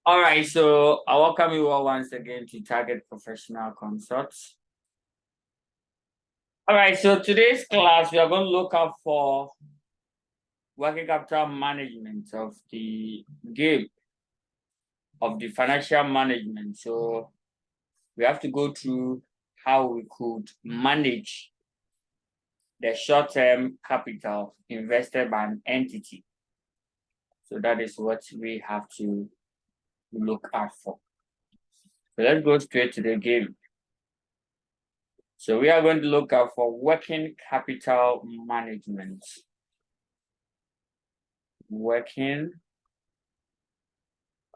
All right, so I welcome you all once again to Target Professional Consults. All right, so today's class, we are going to look up for working capital management of the game of the financial management. So we have to go through how we could manage the short-term capital invested by an entity. So that is what we have to look out for. So let's go straight to the game. So we are going to look out for working capital management. Working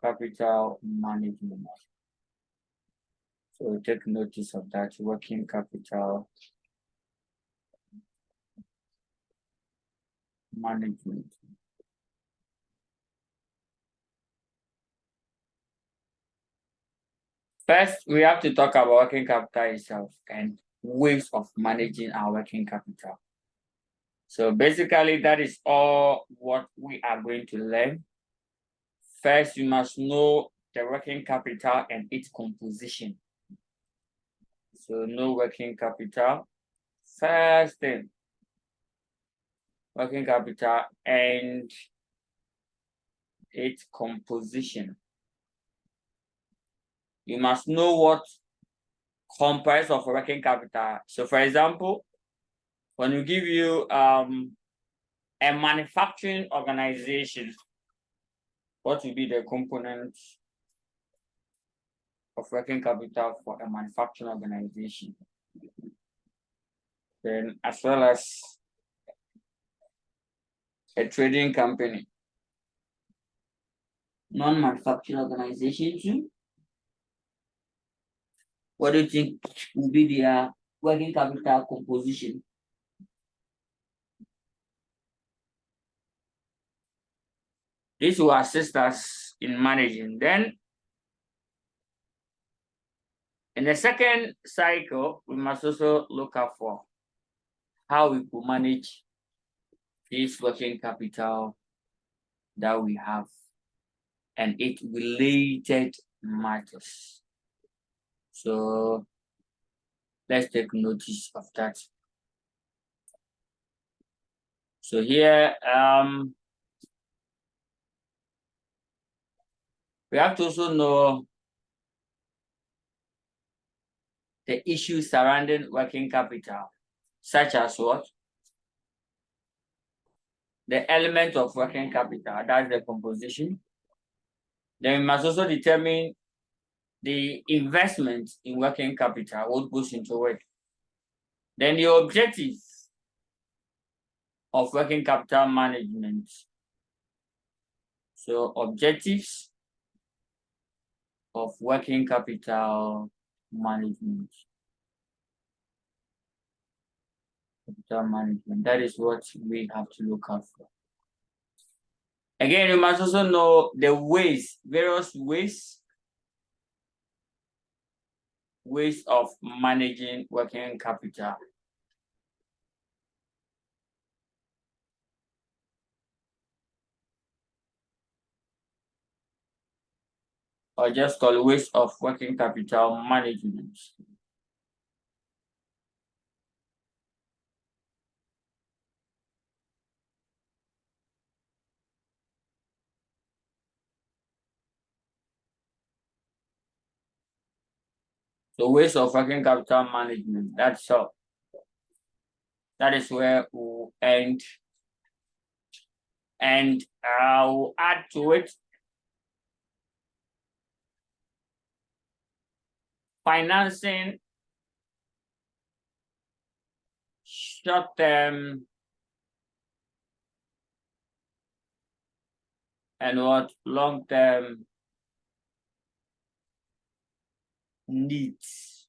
capital management. So take notice of that, working capital management. First, we have to talk about working capital itself and ways of managing our working capital. So basically, that is all what we are going to learn. First, you must know the working capital and its composition. So know working capital. First thing, working capital and its composition. You must know what comprise of working capital. So for example, when we give you a manufacturing organization, what will be the components of working capital for a manufacturing organization? Then as well as a trading company, non-manufacturing organization too. What do you think will be their working capital composition? This will assist us in managing. Then in the second cycle, we must also look out for how we could manage this working capital that we have and its related matters. So let's take notice of that. So here, we have to also know the issues surrounding working capital, such as what? The element of working capital, that's the composition. Then we must also determine the investment in working capital, what goes into it. Then the objectives of working capital management. So objectives of working capital management. Capital management, that is what we have to look out for. Again, you must also know the ways, various ways of managing working capital. Or just call ways of working capital management. So ways of working capital management, that's all. That is where we'll end. And I'll add to it financing short-term and what long-term needs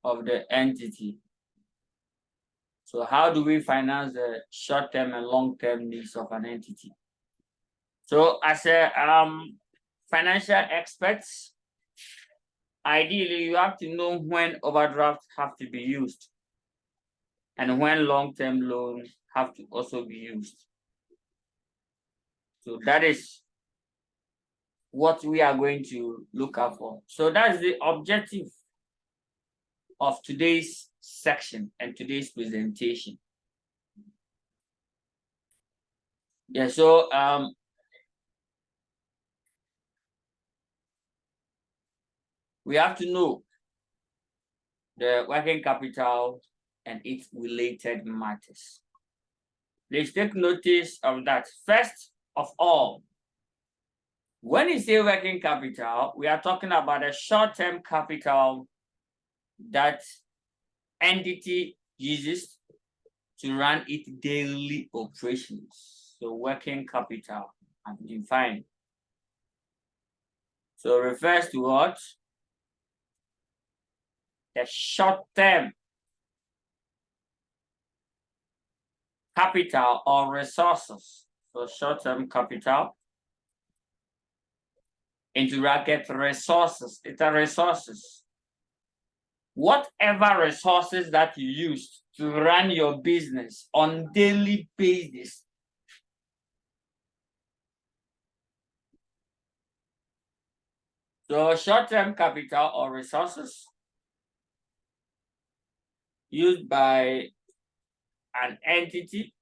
of the entity. So how do we finance the short-term and long-term needs of an entity? So as a financial experts, ideally you have to know when overdrafts have to be used and when long-term loans have to also be used. So that is what we are going to look out for. So that's the objective of today's section and today's presentation. Yeah, so we have to know the working capital and its related matters. Please take notice of that. First of all, when you say working capital, we are talking about a short-term capital that entity uses to run its daily operations. So working capital, I've defined. So it refers to what? The short-term capital or resources. So short-term capital into bracket resources. It's a resources. Whatever resources that you use to run your business on daily basis. So short-term capital or resources used by an entity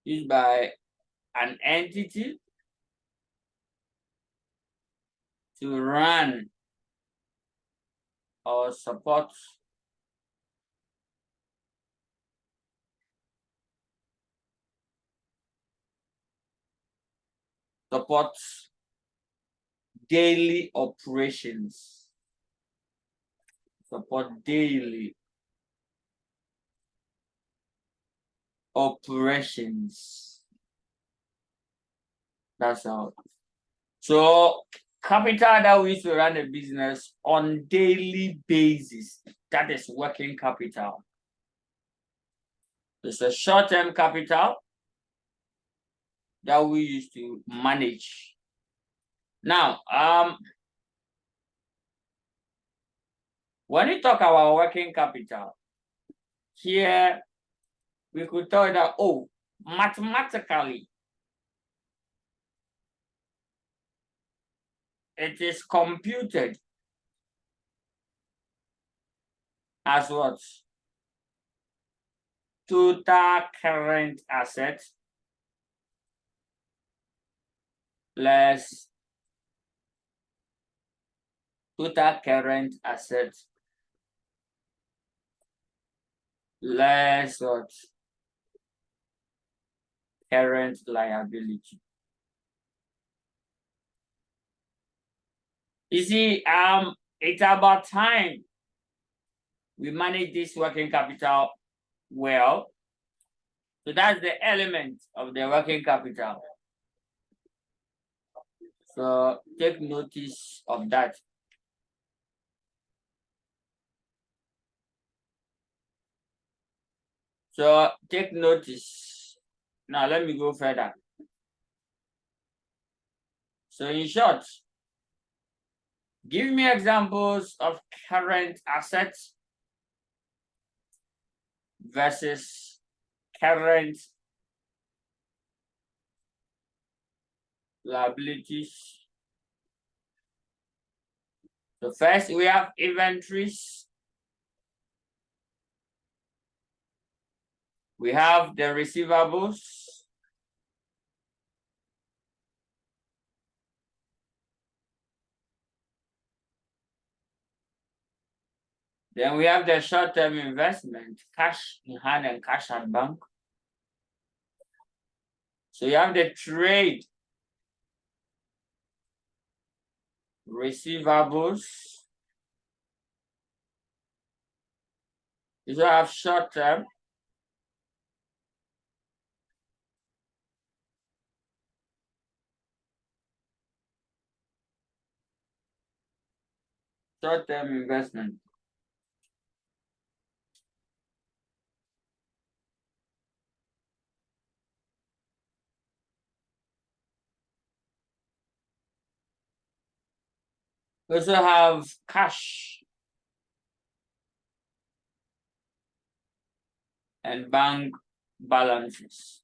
used by an entity to run or support daily operations. Support daily operations. That's all. So capital that we use to run a business on daily basis, that is working capital. It's a short-term capital that we use to manage. Now, when you talk about working capital, here we could tell that, oh, mathematically, it is computed as what? Total current assets less total current assets less what? Current liability. You see, it's about time we manage this working capital well. So that's the element of the working capital. So take notice of that. So take notice. Now let me go further. So in short, give me examples of current assets versus current liabilities. So first we have inventories. We have the receivables. Then we have the short-term investment, cash in hand and cash at bank. So you have the trade receivables. You have short-term. Short-term investment. We also have cash. and bank balances.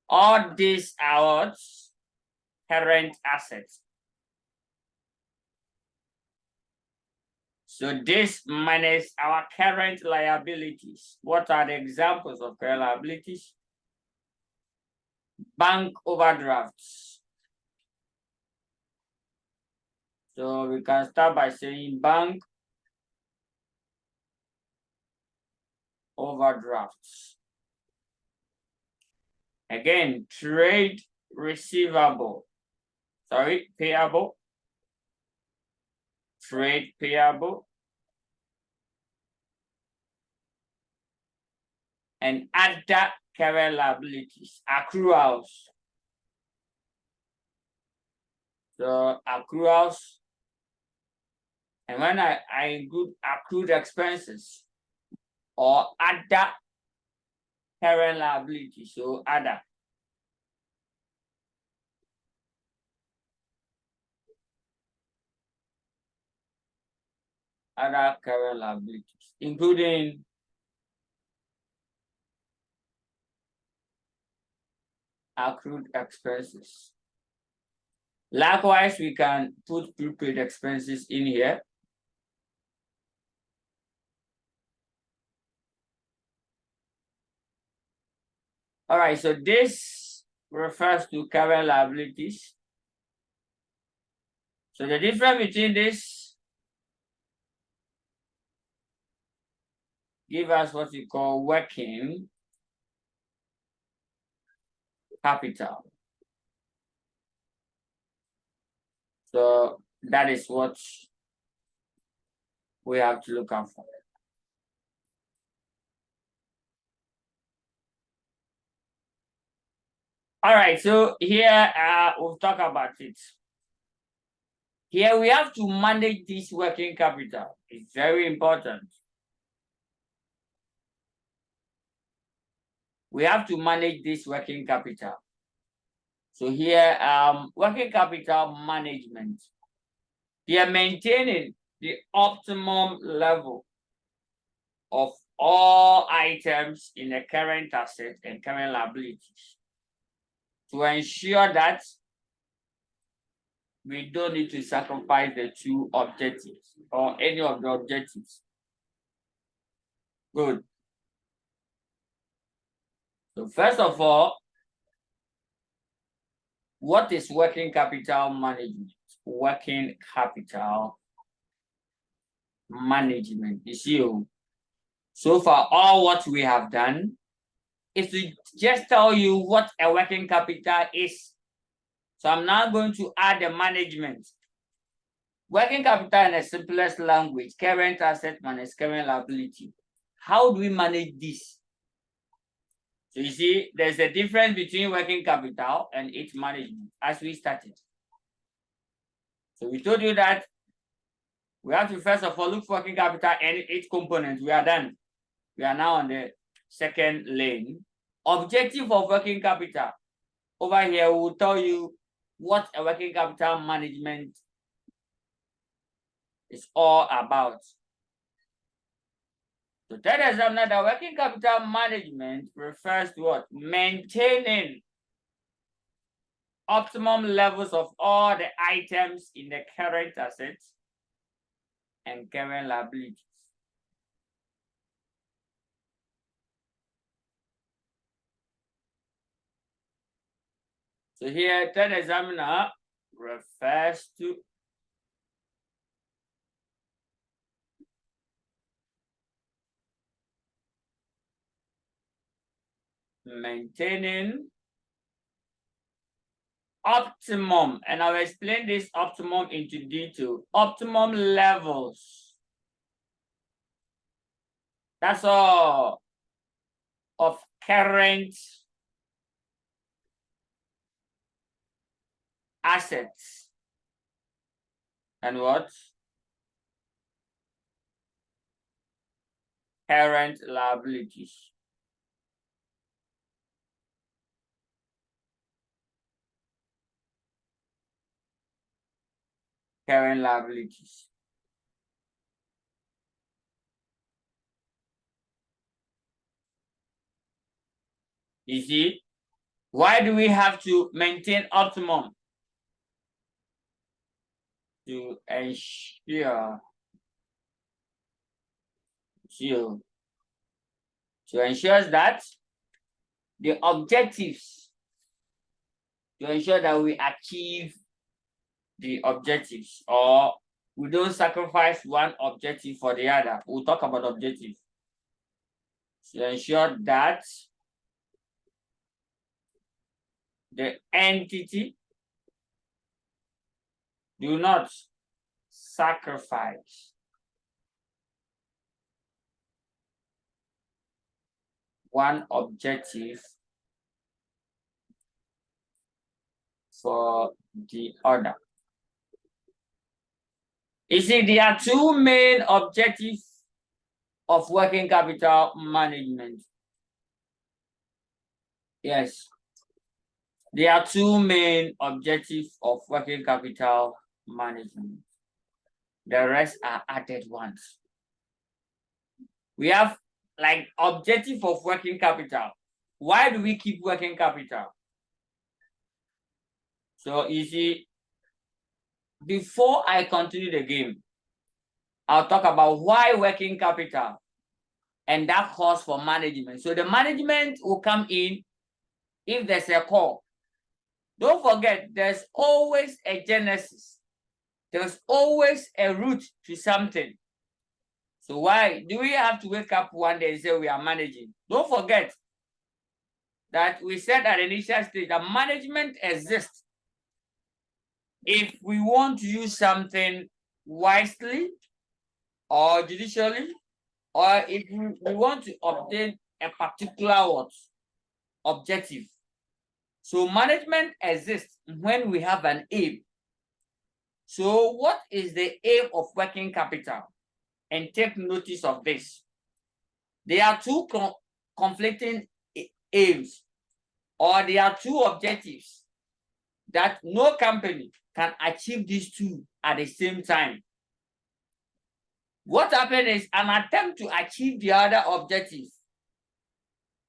All these are what? Current assets. So this minus our current liabilities. What are the examples of current liabilities? Bank overdrafts. So we can start by saying bank overdrafts. Again, trade receivable. Sorry, payable. Trade payable. And other current liabilities, accruals. So accruals. And when I include accrued expenses or other current liabilities, so other. Other current liabilities, including accrued expenses. Likewise, we can put prepaid expenses in here. All right, so this refers to current liabilities. So the difference between this give us what we call working capital. So that is what we have to look out for. All right, so here we'll talk about it. Here we have to manage this working capital. It's very important. We have to manage this working capital. So here, working capital management. Here, maintaining the optimum level of all items in the current asset and current liabilities to ensure that we don't need to sacrifice the two objectives or any of the objectives. Good. So first of all, what is working capital management? Working capital management. You see, so far all what we have done is to just tell you what a working capital is. So I'm now going to add the management. Working capital in the simplest language, current asset minus current liability. How do we manage this? So you see, there's a difference between working capital and its management as we started. So we told you that we have to first of all look for working capital and its components. We are done. We are now on the second lane. Objective of working capital. Over here, we will tell you what a working capital management is all about. So tell the examiner that working capital management refers to what? Maintaining optimum levels of all the items in the current assets and current liabilities. So here, third examiner refers to maintaining optimum, and I'll explain this optimum into detail. Optimum levels. That's all of current assets and what? Current liabilities. Current liabilities. You see, why do we have to maintain optimum? To ensure that the objectives, to ensure that we achieve the objectives, or we don't sacrifice one objective for the other. We'll talk about objectives. To ensure that the entity do not sacrifice one objective for the other. You see, there are two main objectives of working capital management. Yes, there are two main objectives of working capital management. The rest are added ones. We have like objective of working capital. Why do we keep working capital? So you see, before I continue the game, I'll talk about why working capital and that calls for management. So the management will come in if there's a call. Don't forget, there's always a genesis. There's always a root to something. So why do we have to wake up one day and say we are managing? Don't forget that we said at the initial stage that management exists if we want to use something wisely or judicially, or if we want to obtain a particular objective. So management exists when we have an aim. So what is the aim of working capital? And take notice of this. There are two conflicting aims, or there are two objectives that no company can achieve these two at the same time. What happens is an attempt to achieve the other objective,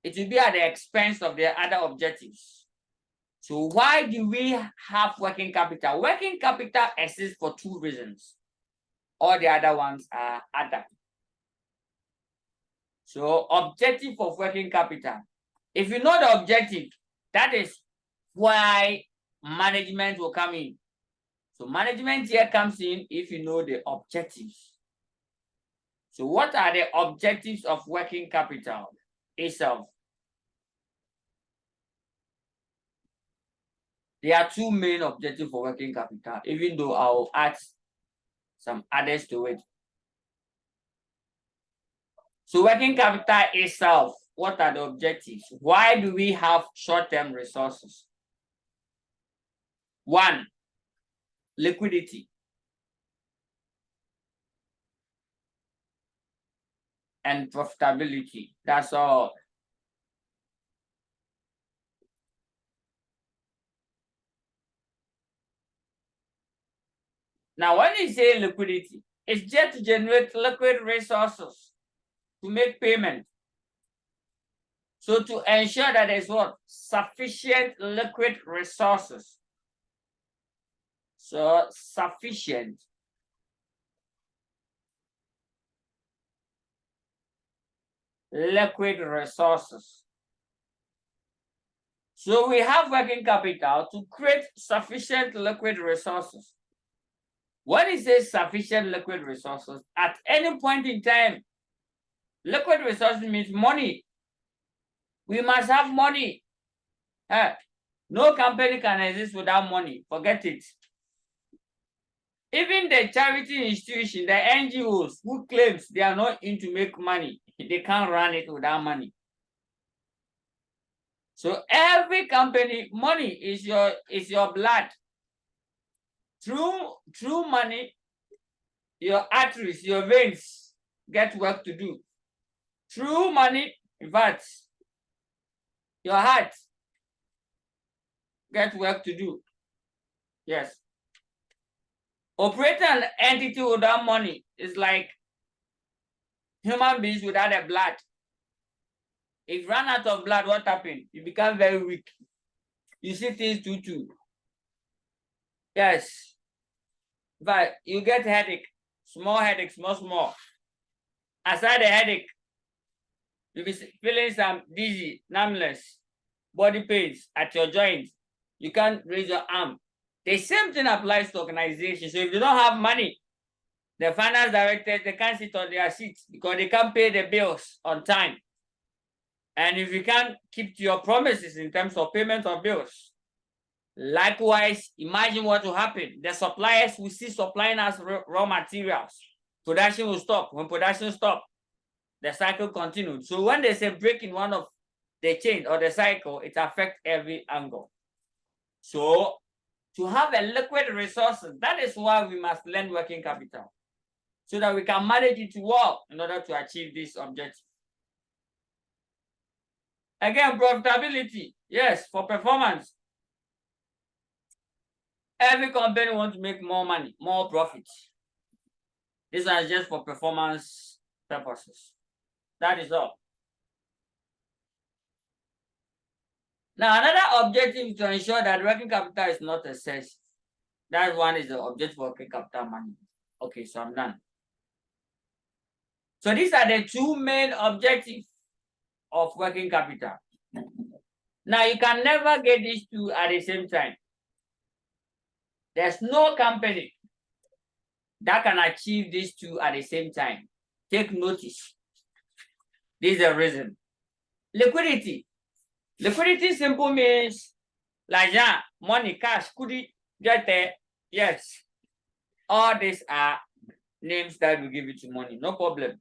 it will be at the expense of the other objectives. So why do we have working capital? Working capital exists for two reasons. All the other ones are other. So objective of working capital. If you know the objective, that is why management will come in. So management here comes in if you know the objectives. So what are the objectives of working capital itself? There are two main objectives for working capital, even though I'll add some others to it. So working capital itself, what are the objectives? Why do we have short-term resources? One, liquidity. And profitability. That's all. Now, when you say liquidity, it's just to generate liquid resources to make payment. So to ensure that there's what? Sufficient liquid resources. So sufficient liquid resources. So we have working capital to create sufficient liquid resources. When it says sufficient liquid resources, at any point in time, liquid resources means money. We must have money. No company can exist without money. Forget it. Even the charity institution, the NGOs who claims they are not in to make money, they can't run it without money. So every company, money is your blood. Through money, your arteries, your veins get work to do. Through money, in fact, your heart get work to do. Yes. Operating an entity without money is like human beings without a blood. If you run out of blood, what happened? You become very weak. You see things too. Yes. But you get headache, small headache, small. Aside the headache, you'll be feeling some dizzy, numbness, body pains at your joints. You can't raise your arm. The same thing applies to organizations. So if you don't have money, the finance directors, they can't sit on their seats because they can't pay the bills on time. And if you can't keep to your promises in terms of payment of bills, likewise, imagine what will happen. The suppliers will cease supplying us raw materials. Production will stop. When production stops, the cycle continues. So when there's a break in one of the chain or the cycle, it affects every angle. So to have a liquid resource, that is why we must learn working capital, so that we can manage it well in order to achieve this objective. Again, profitability, yes, for performance. Every company wants to make more money, more profit. This is just for performance purposes. That is all. Now, another objective is to ensure that working capital is not excessive. That one is the objective of working capital management. Okay, so I'm done. So these are the two main objectives of working capital. Now, you can never get these two at the same time. There's no company that can achieve these two at the same time. Take notice. This is the reason. Liquidity. Liquidity simple means like money, cash, could it get there? Yes. All these are names that will give you to money, no problem.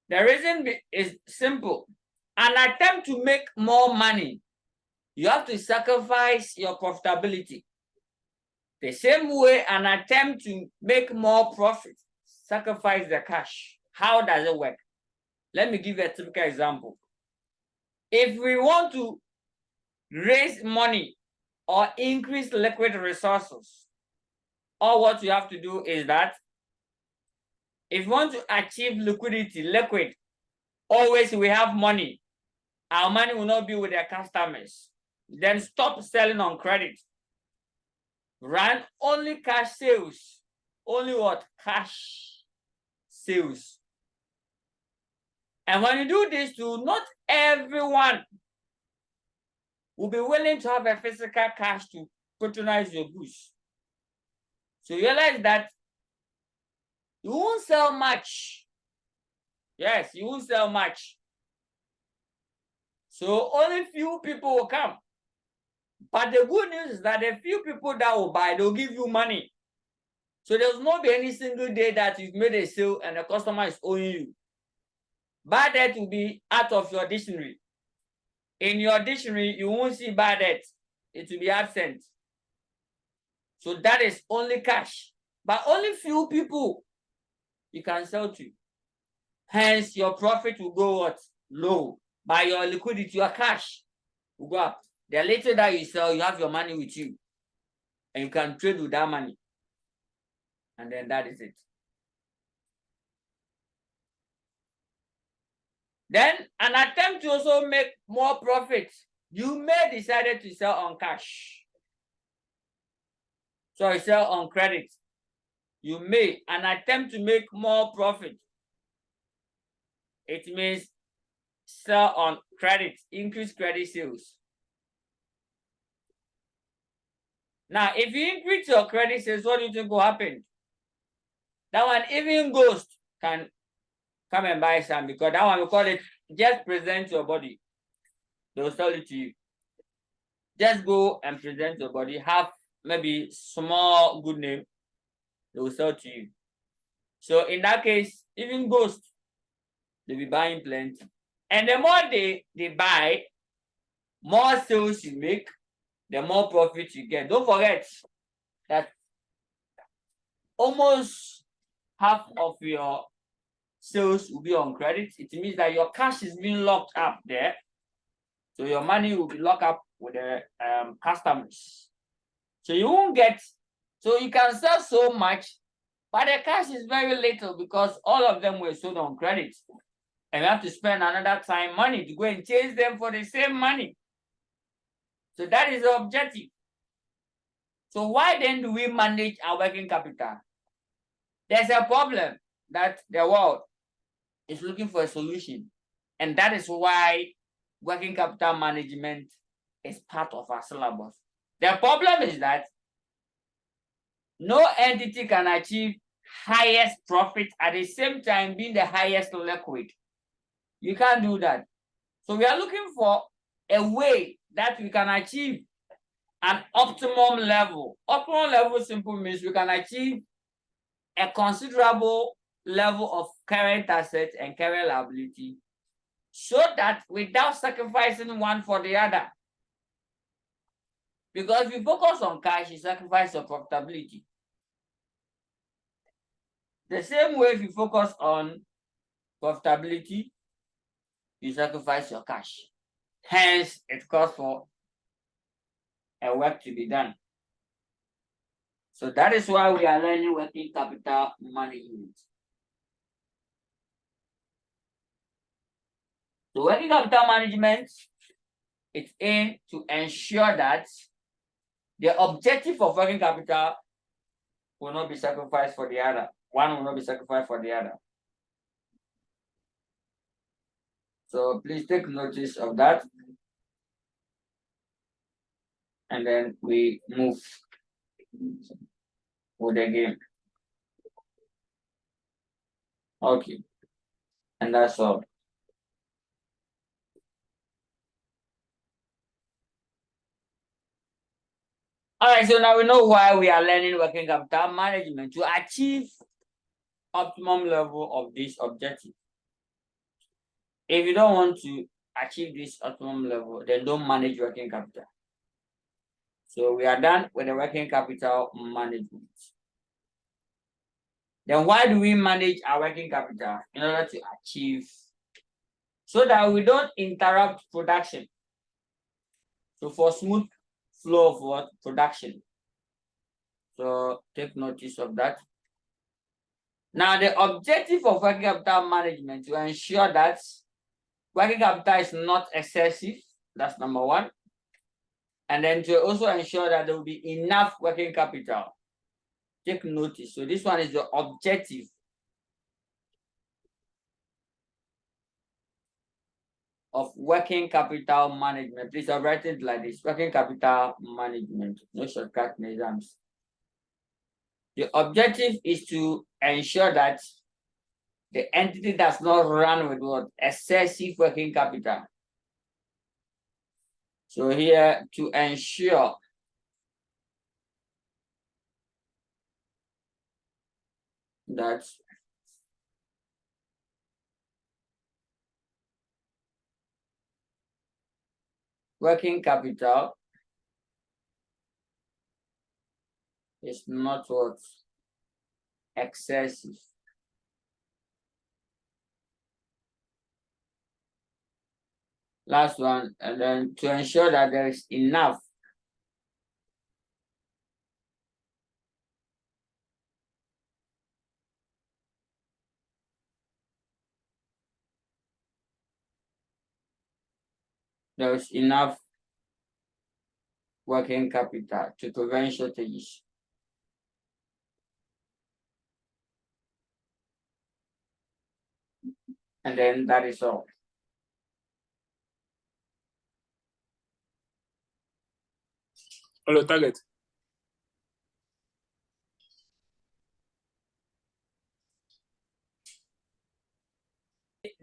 The reason is simple. An attempt to make more money, you have to sacrifice your profitability. The same way an attempt to make more profit, sacrifice the cash. How does it work? Let me give you a typical example. If we want to raise money or increase liquid resources, all what you have to do is that if you want to achieve liquidity, liquid, always we have money. Our money will not be with their customers. Then stop selling on credit. Run only cash sales. Only what? Cash sales. And when you do this too, not everyone will be willing to have a physical cash to patronize your goods. So you realize that you won't sell much. Yes, you won't sell much. So only few people will come. But the good news is that the few people that will buy, they'll give you money. So there's not be any single day that you've made a sale and the customer is owing you. Bad debt will be out of your dictionary. In your dictionary, you won't see bad debt. It will be absent. So that is only cash. But only few people you can sell to. Hence, your profit will go what? Low. By your liquidity, your cash will go up. The later that you sell, you have your money with you. And you can trade with that money. And then that is it. Then an attempt to also make more profit. You may decide to sell on cash. So you sell on credit. You may an attempt to make more profit. It means sell on credit, increase credit sales. Now, if you increase your credit sales, what do you think will happen? That one, even ghost can come and buy some, because that one we call it just present your body. They will sell it to you. Just go and present your body, have maybe small good name, they will sell to you. So in that case, even ghost, they'll be buying plenty. And the more they buy, more sales you make, the more profit you get. Don't forget that almost half of your sales will be on credit. It means that your cash is being locked up there. So your money will be locked up with the customers. So you won't get, so you can sell so much, but the cash is very little because all of them were sold on credit. And we have to spend another time money to go and chase them for the same money. So that is the objective. So why then do we manage our working capital? There's a problem that the world is looking for a solution. And that is why working capital management is part of our syllabus. The problem is that no entity can achieve highest profit at the same time being the highest liquid. You can't do that. So we are looking for a way that we can achieve an optimum level. Optimum level simply means we can achieve a considerable level of current assets and current liability so that without sacrificing one for the other. Because if you focus on cash, you sacrifice your profitability. The same way if you focus on profitability, you sacrifice your cash. Hence, it calls for a work to be done. So that is why we are learning working capital management. So working capital management, it's aimed to ensure that the objective of working capital will not be sacrificed for the other. One will not be sacrificed for the other. So please take notice of that. And then we move with the game. Okay. And that's all. All right, so now we know why we are learning working capital management to achieve optimum level of this objective. If you don't want to achieve this optimum level, then don't manage working capital. So we are done with the working capital management. Then why do we manage our working capital? In order to achieve, so that we don't interrupt production. So for smooth flow of what? Production. So take notice of that. Now the objective of working capital management to ensure that working capital is not excessive. That's number one. And then to also ensure that there will be enough working capital. Take notice. So this one is the objective. Of working capital management. Please write it like this: working capital management. No shortcut in exams. The objective is to ensure that the entity does not run with what? Excessive working capital. So here, to ensure that working capital is not what? Excessive. Last one, and then to ensure that there is enough working capital to prevent shortages. And then that is all. Hello, target.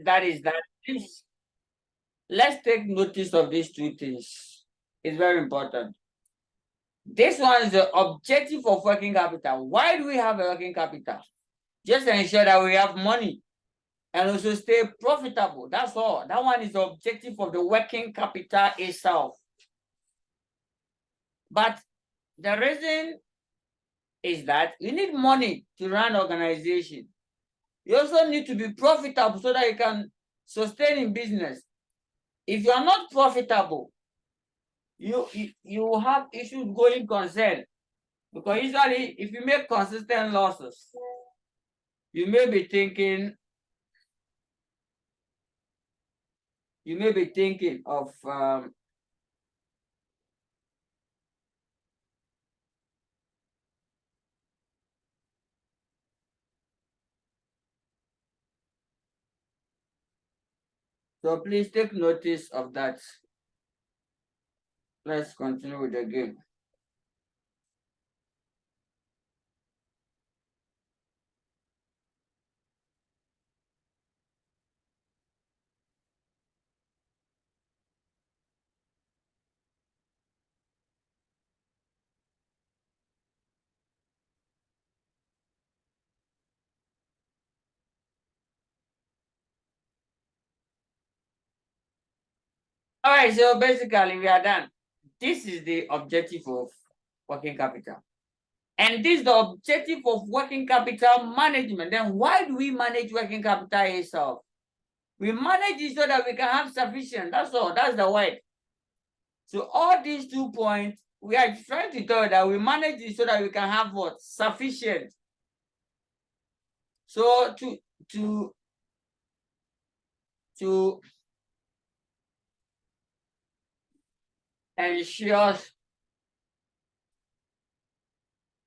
That is that. Please, let's take notice of these two things. It's very important. This one is the objective of working capital. Why do we have a working capital? Just to ensure that we have money and also stay profitable. That's all. That one is the objective of the working capital itself. But the reason is that you need money to run organization. You also need to be profitable so that you can sustain in business. If you are not profitable, you have issues going concern, because usually if you make consistent losses, you may be thinking you may be thinking of so please take notice of that. Let's continue with the game. All right, so basically we are done. This is the objective of working capital. And this is the objective of working capital management. Then why do we manage working capital itself? We manage it so that we can have sufficient. That's all. That's the word. So all these 2 points, we are trying to tell you that we manage it so that we can have what? Sufficient. So to ensure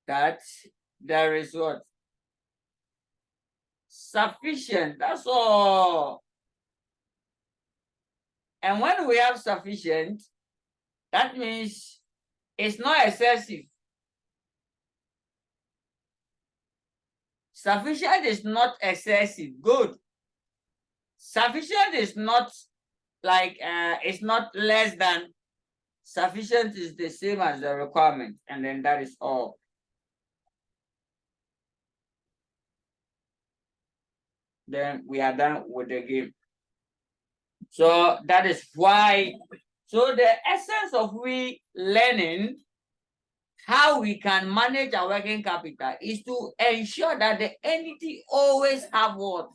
that there is what? Sufficient. That's all. And when we have sufficient, that means it's not excessive. Sufficient is not excessive. Good. Sufficient is not like it's not less than. Sufficient is the same as the requirement, and then that is all. Then we are done with the game. So that is why. So the essence of we learning how we can manage our working capital is to ensure that the entity always have what?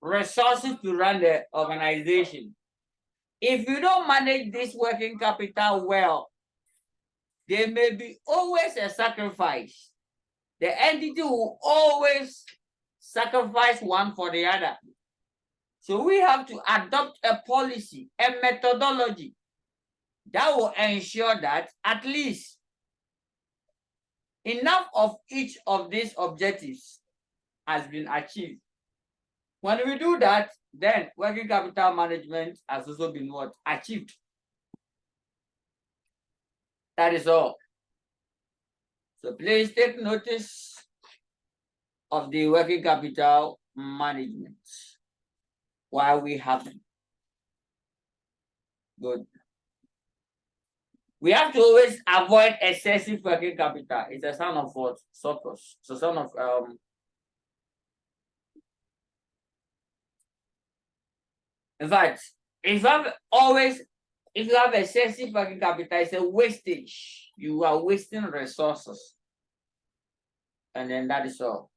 Resources to run the organization. If you don't manage this working capital well, there may be always a sacrifice. The entity will always sacrifice one for the other. So we have to adopt a policy, a methodology that will ensure that at least enough of each of these objectives has been achieved. When we do that, then working capital management has also been what? Achieved. That is all. So please take notice of the working capital management while we have it. Good. We have to always avoid excessive working capital. It's a sign of what? Surplus. It's a sign of in fact, if you have excessive working capital, it's a wastage. You are wasting resources. And then that is all.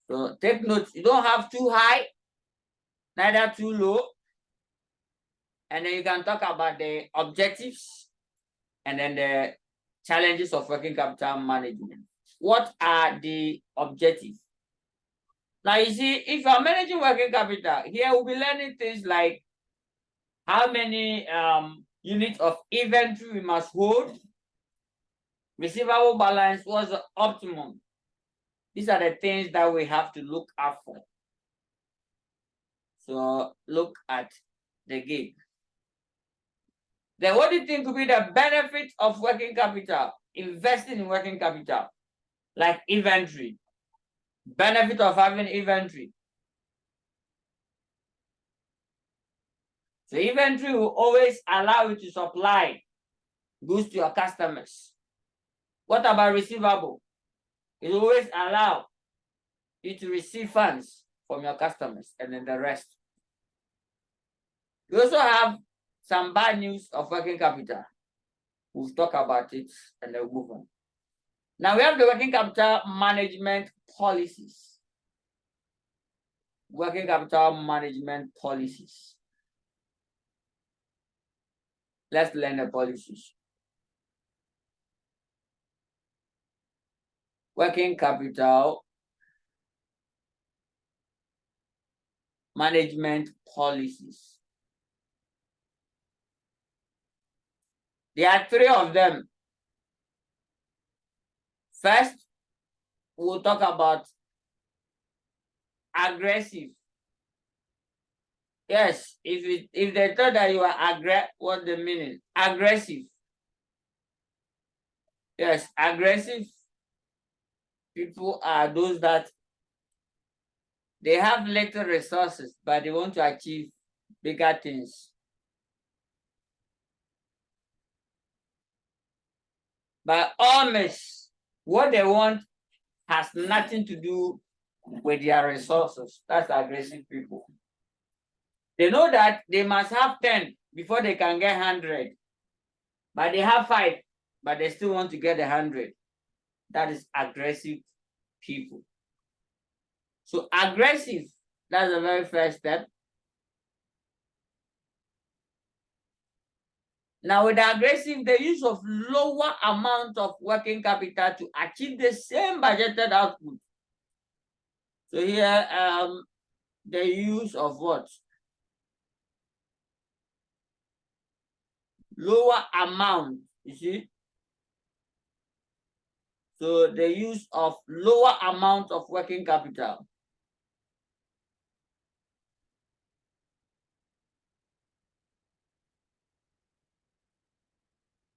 So take note, you don't have too high, neither too low. And then you can talk about the objectives and then the challenges of working capital management. What are the objectives? Now, you see, if you're managing working capital, here we'll be learning things like how many units of inventory we must hold, receivable balance, what's the optimum. These are the things that we have to look out for. So look at the game. Then what do you think will be the benefit of working capital? Investing in working capital, like inventory. Benefit of having inventory. So inventory will always allow you to supply goods to your customers. What about receivable? It will always allow you to receive funds from your customers and then the rest. We also have some bad news of working capital. We'll talk about it and then we'll move on. Now we have the working capital management policies. Working capital management policies. Let's learn the policies. Working capital management policies. There are three of them. First, we'll talk about aggressive. Yes, if they thought that you are what's the meaning? Aggressive. Yes, aggressive people are those that they have little resources, but they want to achieve bigger things. By all means, what they want has nothing to do with their resources. That's aggressive people. They know that they must have 10 before they can get 100. But they have 5, but they still want to get 100. That is aggressive people. So aggressive, that's the very first step. Now with aggressive, the use of lower amount of working capital to achieve the same budgeted output. So here, the use of what? Lower amount, you see? So the use of lower amount of working capital.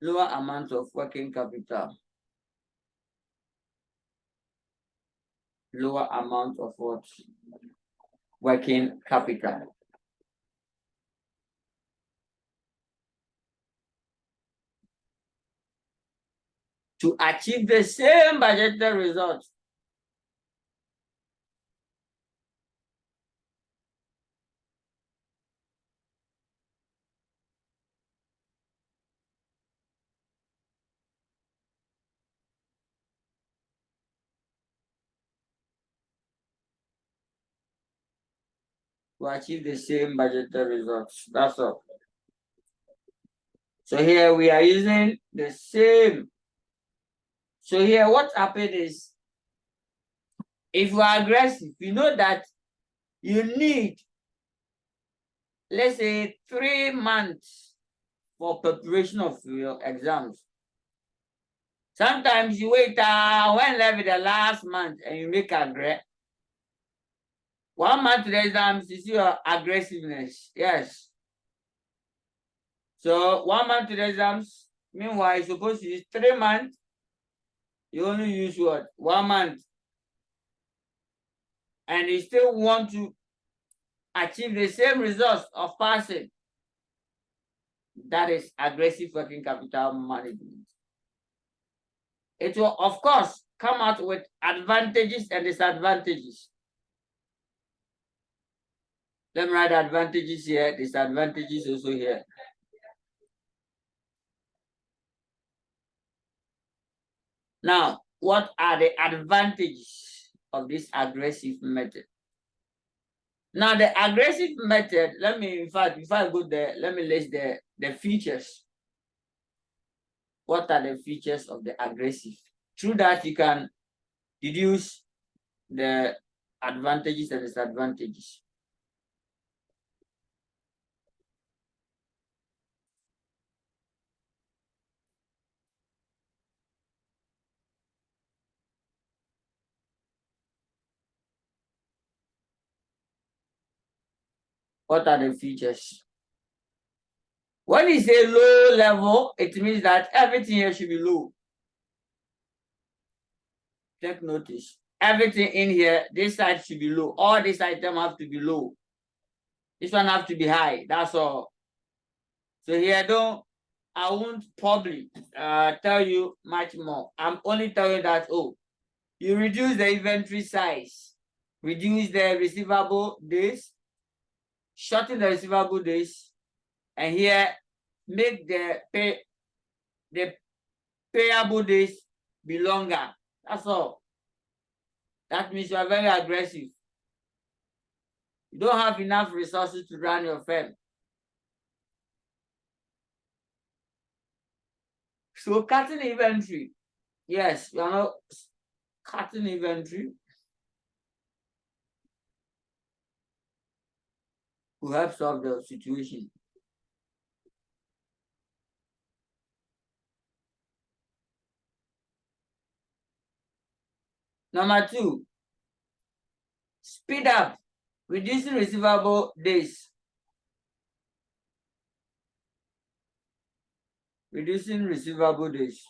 Lower amount of working capital. Lower amount of what? Working capital. To achieve the same budgeted results. To achieve the same budgeted results. That's all. So here we are using the same. So here what happened is, if you are aggressive, you know that you need, let's say, 3 months for preparation of your exams. Sometimes you wait when left the last month and you make aggressive. 1 month to the exams is your aggressiveness. Yes. So 1 month to the exams, meanwhile, you're supposed to use 3 months. You only use what? 1 month. And you still want to achieve the same results of passing. That is aggressive working capital management. It will, of course, come out with advantages and disadvantages. Let me write advantages here, disadvantages also here. Now, what are the advantages of this aggressive method? Now, the aggressive method, let me, in fact, before I go there, let me list the features. What are the features of the aggressive? Through that, you can deduce the advantages and disadvantages. What are the features? When you say low level, it means that everything here should be low. Take notice. Everything in here, this side should be low. All these items have to be low. This one have to be high. That's all. So here, I won't probably tell you much more. I'm only telling you that, you reduce the inventory size, reduce the receivable days, shorten the receivable days, and here make the payable days be longer. That's all. That means you are very aggressive. You don't have enough resources to run your firm. So cutting inventory. Yes, you are not cutting inventory to help solve the situation. Number two, speed up, reducing receivable days. Reducing receivable days.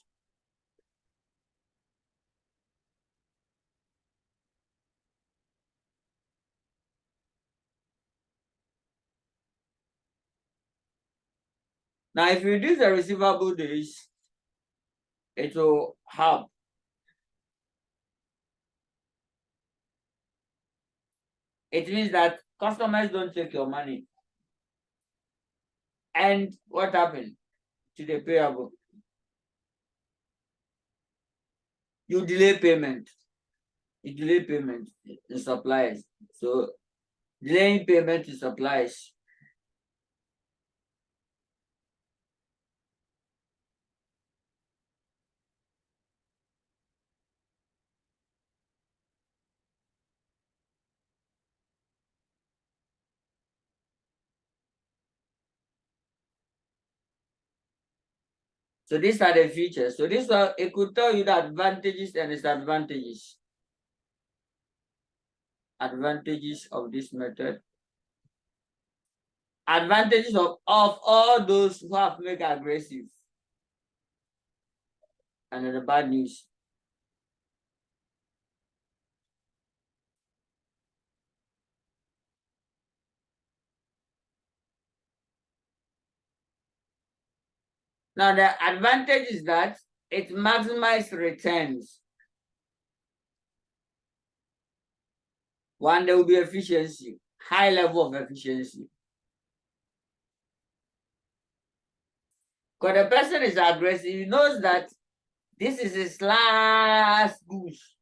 Now, if you reduce the receivable days, it will help. It means that customers don't take your money. And what happened to the payable? You delay payment. You delay payment in suppliers. So delaying payment to suppliers. So these are the features. So this one, it could tell you the advantages and disadvantages. Advantages of this method. Advantages of all those who have make aggressive. And then the bad news. Now the advantage is that it maximizes returns. One, there will be efficiency, high level of efficiency. Because the person is aggressive, he knows that this is his last goose,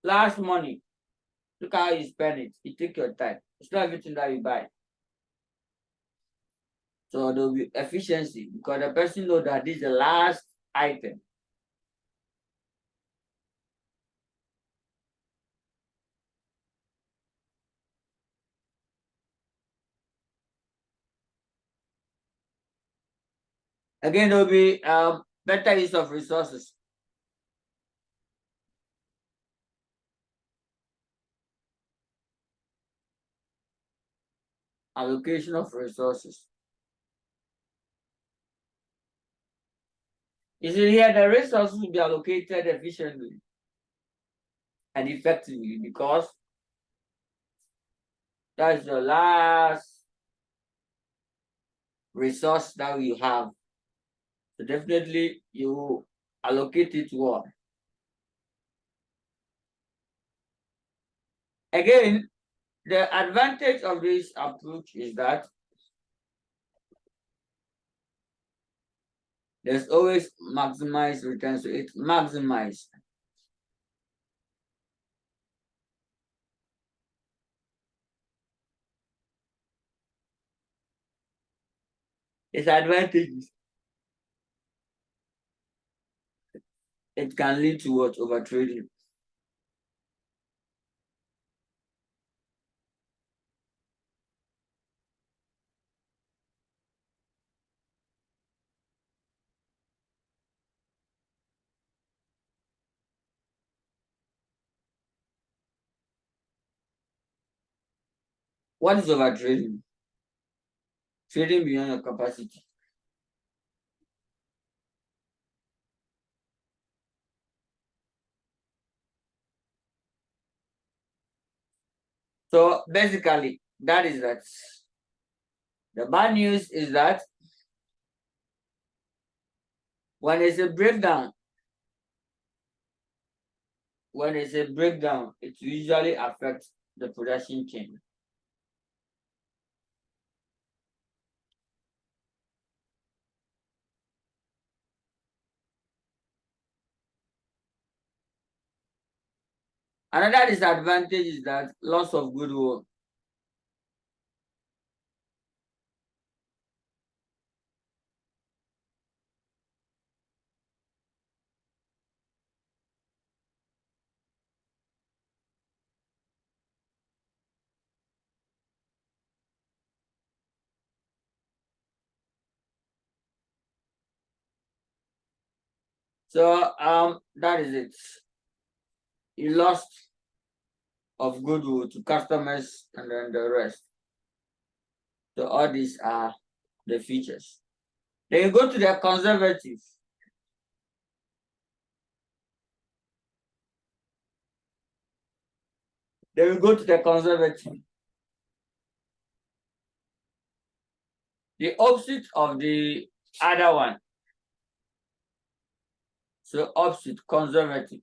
last money. Look how you spend it. You take your time. It's not everything that you buy. So there will be efficiency because the person knows that this is the last item. Again, there will be better use of resources. Allocation of resources. You see here, the resources will be allocated efficiently and effectively because that's the last resource that we have. So definitely you allocate it well. Again, the advantage of this approach is that there's always maximized returns. So it's maximized. Its advantages. It can lead to what? Overtrading. What is overtrading? Trading beyond your capacity. So basically, that is that. The bad news is that when it's a breakdown, it usually affects the production chain. Another disadvantage is that loss of goodwill. So that is it. a loss of goodwill to customers and then the rest. So all these are the features. Then you go to the conservative. Then we go to the conservative. The opposite of the other one. So opposite, conservative.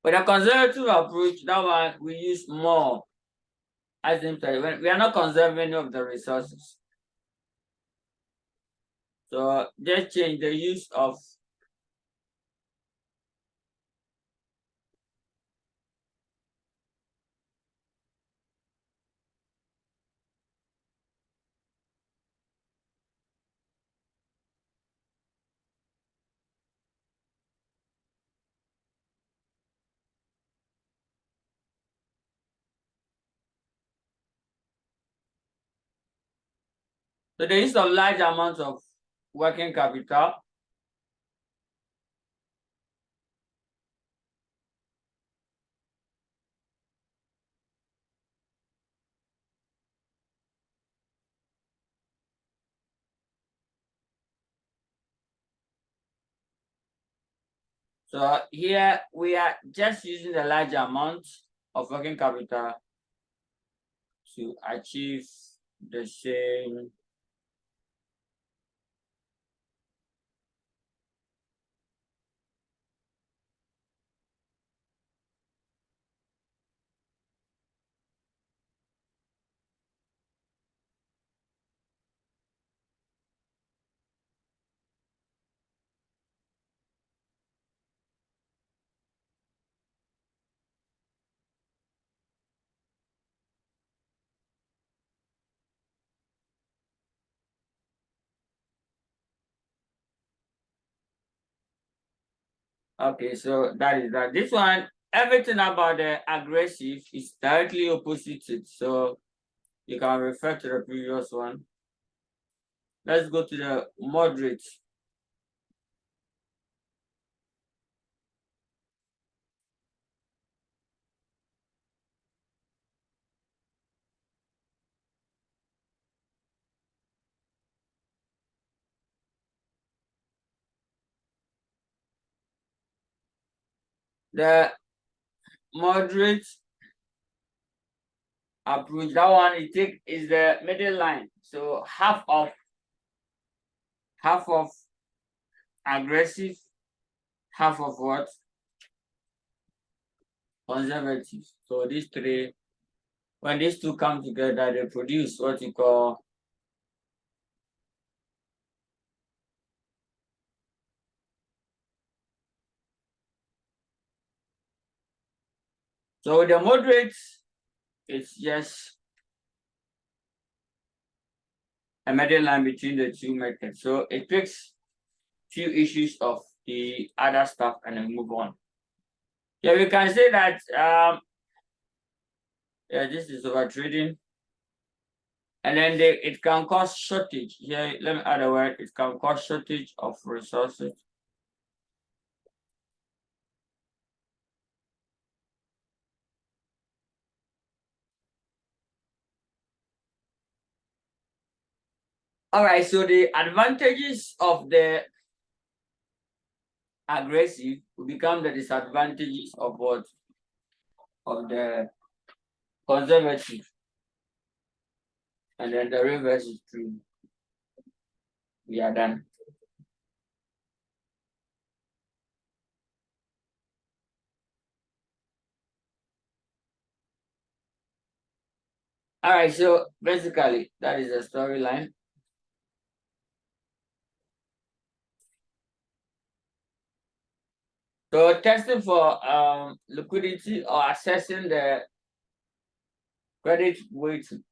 With a conservative approach, that one we use more. I think that when we are not conserving any of the resources. So just change the use of so the use of large amounts of working capital. So here we are just using the large amount of working capital to achieve the same Okay, so that is that. This one, everything about the aggressive is directly opposite. So you can refer to the previous one. Let's go to the moderate. The moderate approach, that one is the middle line. So half of aggressive, half of what? Conservative. So these three, when these two come together, they produce what you call so the moderate, it's just a middle line between the two methods. So it takes few issues of the other stuff and then move on. Yeah, we can say that yeah, this is over trading. And then it can cause shortage. Here, let me add a word, it can cause shortage of resources. All right, so the advantages of the aggressive will become the disadvantages of what? Of the conservative. And then the reverse is true. We are done. All right, so basically that is the storyline. So testing for liquidity or assessing the credit weighting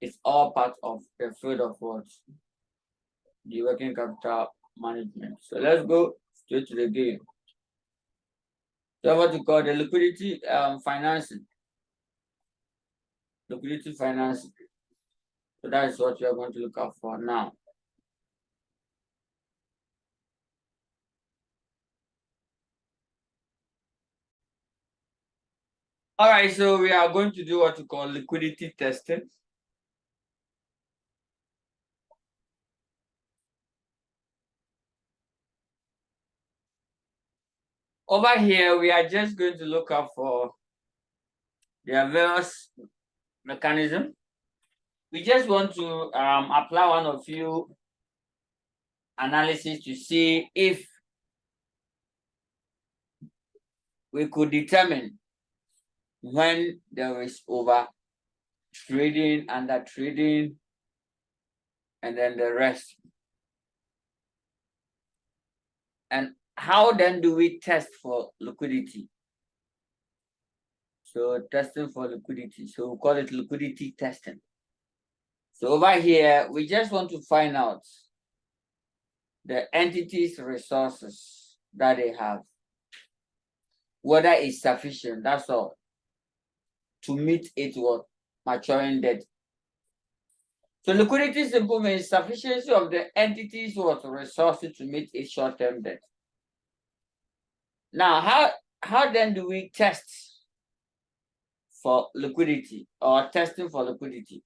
is all part of the field of what? The working capital management. So let's go straight to the game. So what we call the liquidity financing. Liquidity financing. So that is what we are going to look out for now. All right, so we are going to do what we call liquidity testing. Over here, we are just going to look up for their various mechanisms. We just want to apply one of few analysis to see if we could determine when there is over trading, under trading, and then the rest. And how then do we test for liquidity? So testing for liquidity. So we call it liquidity testing. So over here, we just want to find out the entity's resources that they have, whether it's sufficient, that's all, to meet its what? Maturing debt. So liquidity simple means sufficiency of the entity's what? Resources to meet its short-term debt. Now, how then do we test for liquidity or testing for liquidity?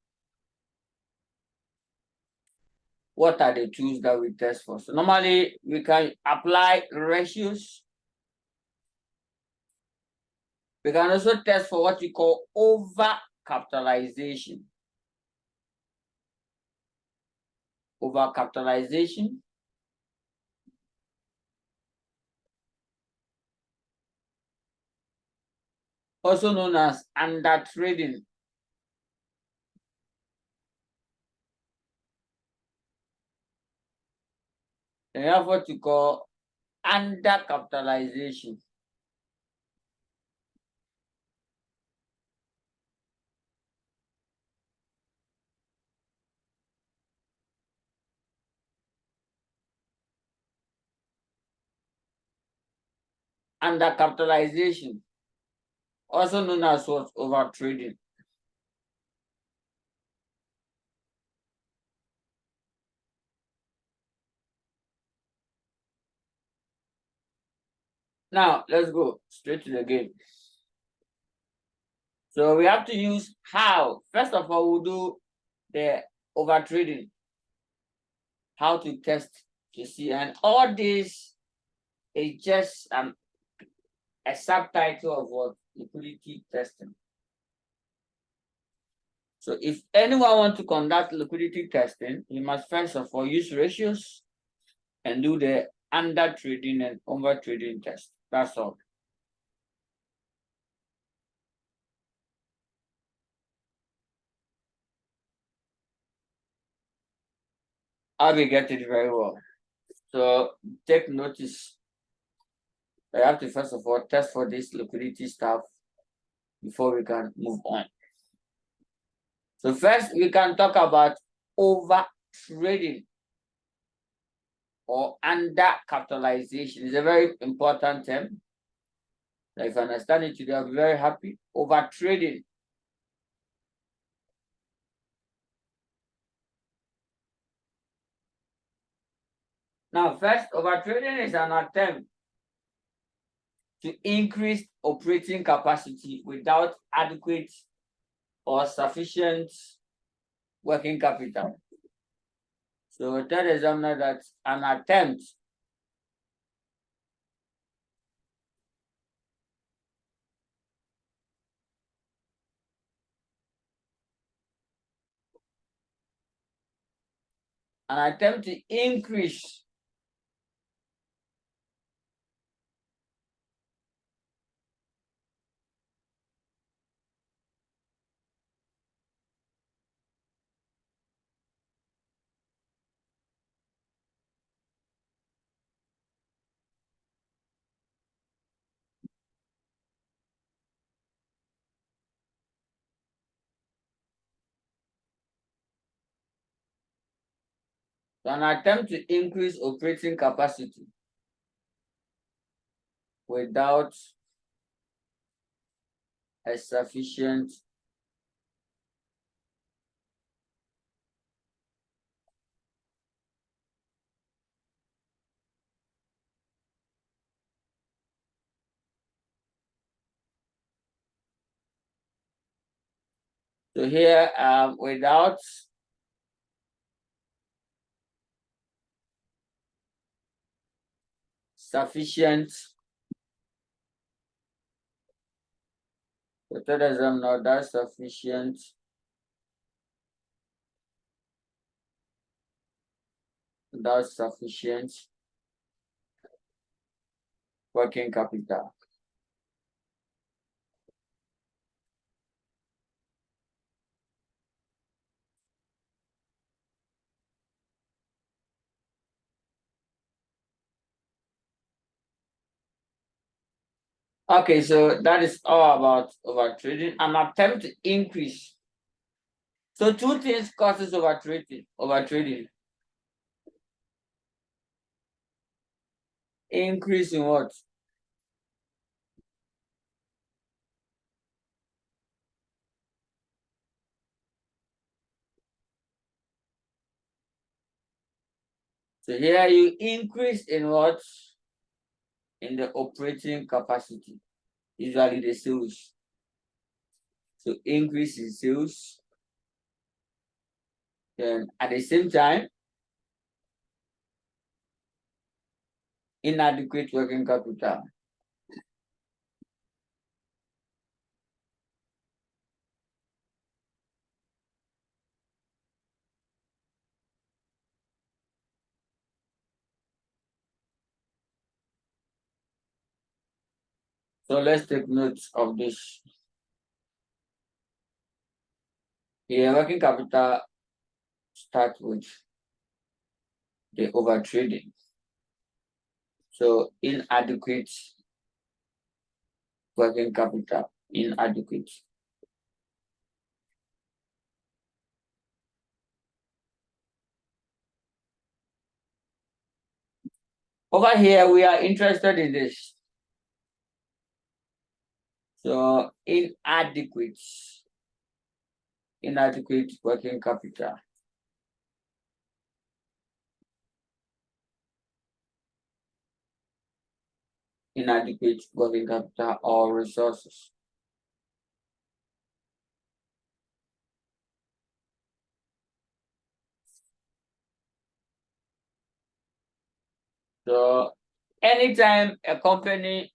What are the tools that we test for? So normally we can apply ratios. We can also test for what we call over capitalization. Over capitalization. Also known as under trading. Then you have what you call under capitalization. Under capitalization, also known as what? Over trading. Now let's go straight to the game. So we have to use how. First of all, we'll do the over trading. How to test to see, and all this is just a subtitle of what? Liquidity testing. So if anyone wants to conduct liquidity testing, you must first of all use ratios and do the under trading and over trading test. That's all. I will get it very well. So take notice. I have to first of all test for this liquidity stuff before we can move on. So first we can talk about over trading or under capitalization. It's a very important term. Now, if you understand it today, I'll be very happy. Over trading. Now, first, over trading is an attempt to increase operating capacity without adequate or sufficient working capital. So tell the examiner that an attempt to increase So an attempt to increase operating capacity without a sufficient so here without sufficient not that sufficient working capital. Okay, so that is all about overtrading. An attempt to increase. So two things causes overtrading. Increase in what? So here you increase in what? In the operating capacity, usually the sales. So increase in sales. Then at the same time, inadequate working capital. So let's take note of this. Here, working capital start with the overtrading. So inadequate working capital, inadequate. Over here, we are interested in this. So inadequate working capital. Inadequate working capital or resources. So anytime a company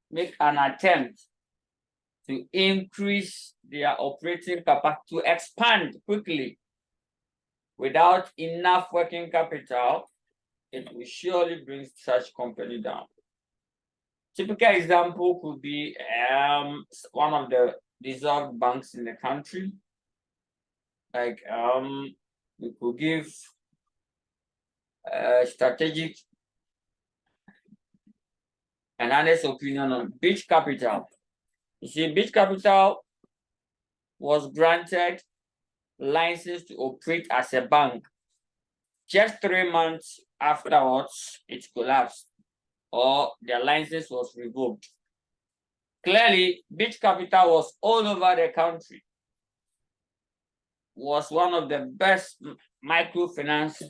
make an attempt to increase their operating capacity, to expand quickly without enough working capital, it will surely bring such company down. Typical example could be one of the dissolved banks in the country. Like we could give strategic and honest opinion on Beach Capital. You see, Beach Capital was granted license to operate as a bank. Just 3 months afterwards, it collapsed or their license was revoked. Clearly, Beach Capital was all over the country, was one of the best microfinance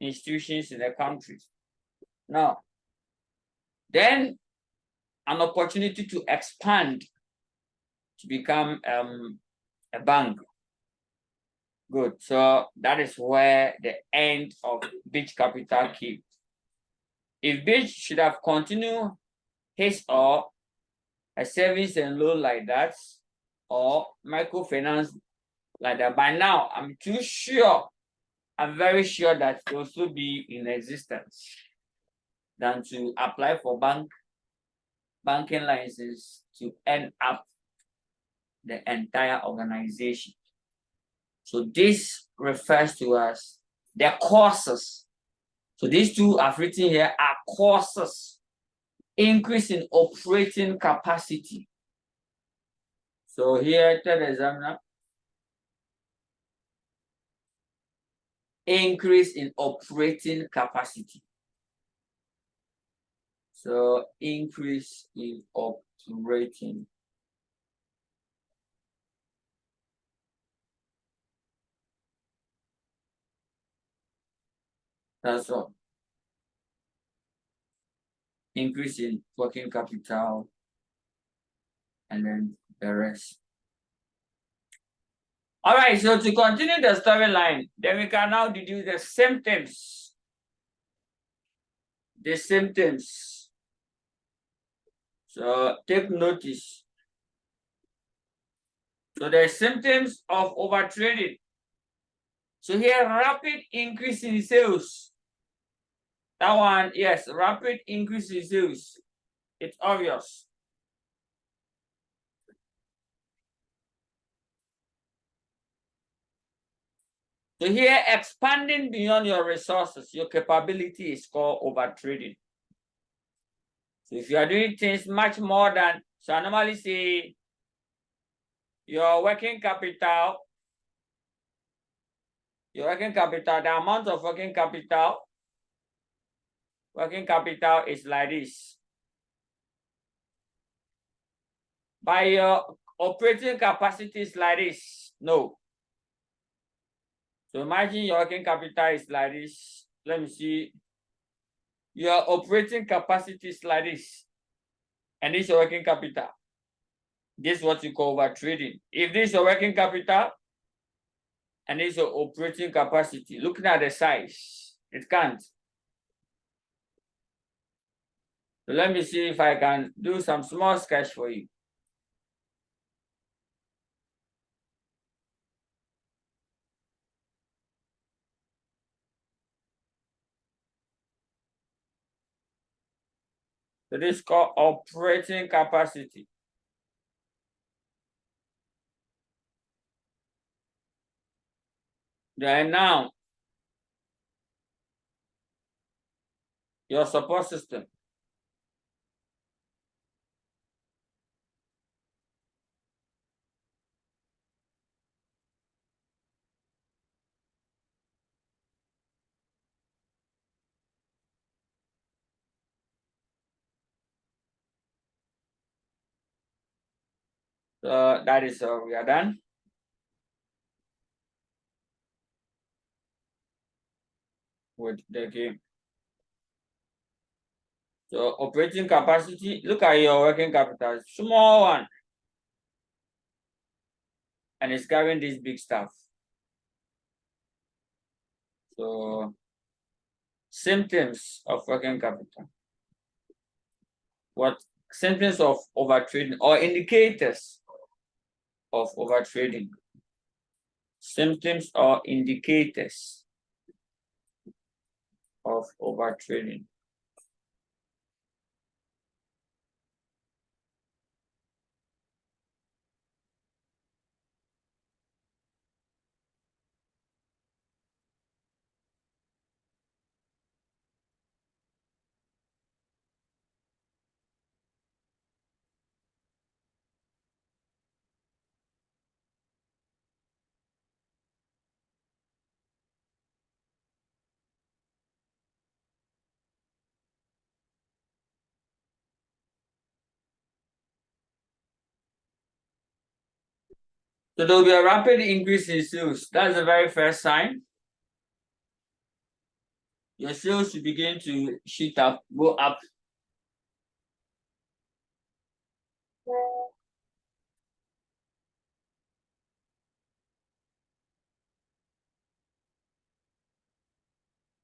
institutions in the country. Now, then an opportunity to expand to become a bank. Good. So that is where the end of Beach Capital came. If Beach should have continued his or a savings and loan like that, or microfinance like that, by now I'm very sure that it will still be in existence than to apply for banking license to end up the entire organization. So this refers to as the causes. So these two I've written here are causes. Increase in operating capacity. So here, tell the examiner. increase in operating capacity. So increase in operating. That's all. Increase in working capital and then the rest. All right, so to continue the storyline, then we can now deduce the symptoms. The symptoms. So take notice. So the symptoms of overtrading. So here, rapid increase in sales. That one, yes, rapid increase in sales. It's obvious. So here, expanding beyond your resources, your capability is called overtrading. So if you are doing things much more than, so I normally say your working capital, the amount of working capital is like this. By your operating capacity is like this. No. So imagine your working capital is like this. Let me see. Your operating capacity is like this. And this is your working capital. This is what you call overtrading. If this is your working capital and this is your operating capacity, looking at the size, it can't. So let me see if I can do some small sketch for you. So this is called operating capacity. Then now, your support system. So that is we are done. With the game. So operating capacity, look at your working capital, small one. And it's carrying this big stuff. So symptoms of working capital. What symptoms of overtrading or indicators of overtrading? Symptoms or indicators of overtrading. So there will be a rapid increase in sales. That's the very first sign. Your sales should begin to shoot up, go up.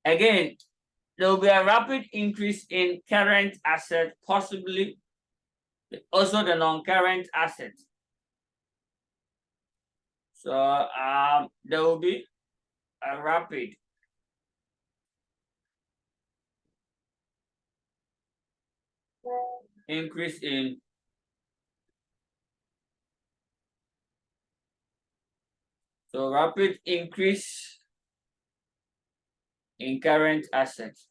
Again, there will be a rapid increase in current asset, possibly also the non-current asset. So there will be a rapid increase in rapid increase in current assets.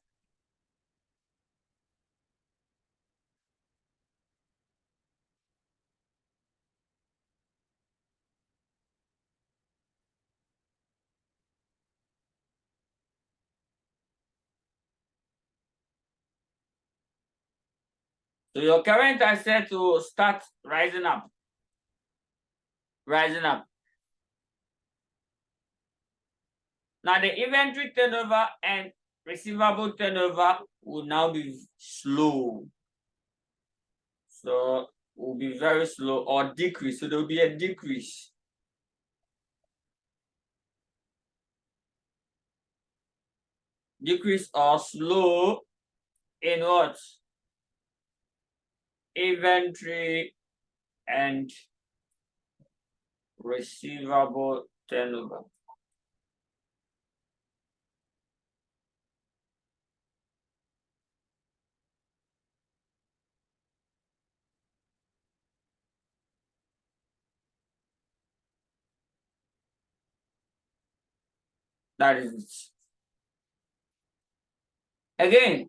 So your current assets will start rising up. Rising up. Now the inventory turnover and receivable turnover will now be slow. So will be very slow or decrease. So there will be a decrease. Decrease or slow in what? Inventory and receivable turnover. That is it. Again,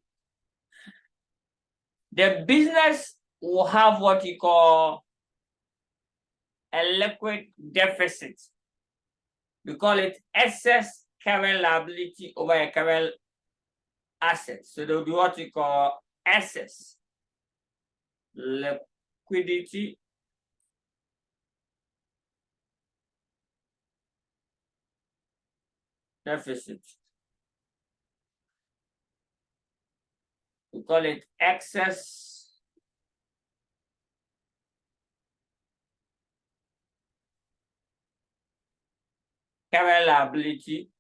the business will have what you call a liquid deficit. We call it excess current liability over a current asset. So there will be what we call excess liquidity deficit. We call it excess current liability,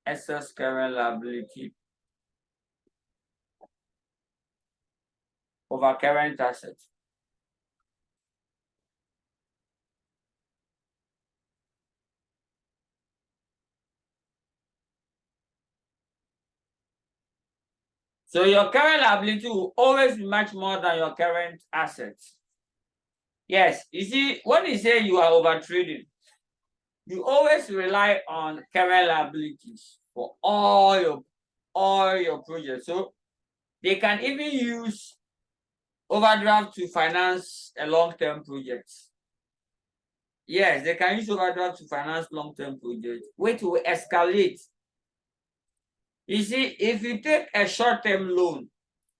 excess current liability over current assets. So your current liability will always be much more than your current assets. Yes, you see, when you say you are over trading, you always rely on current liabilities for all your projects. So they can even use overdraft to finance a long-term project. Yes, they can use overdraft to finance long-term projects, which will escalate. You see, if you take a short-term loan,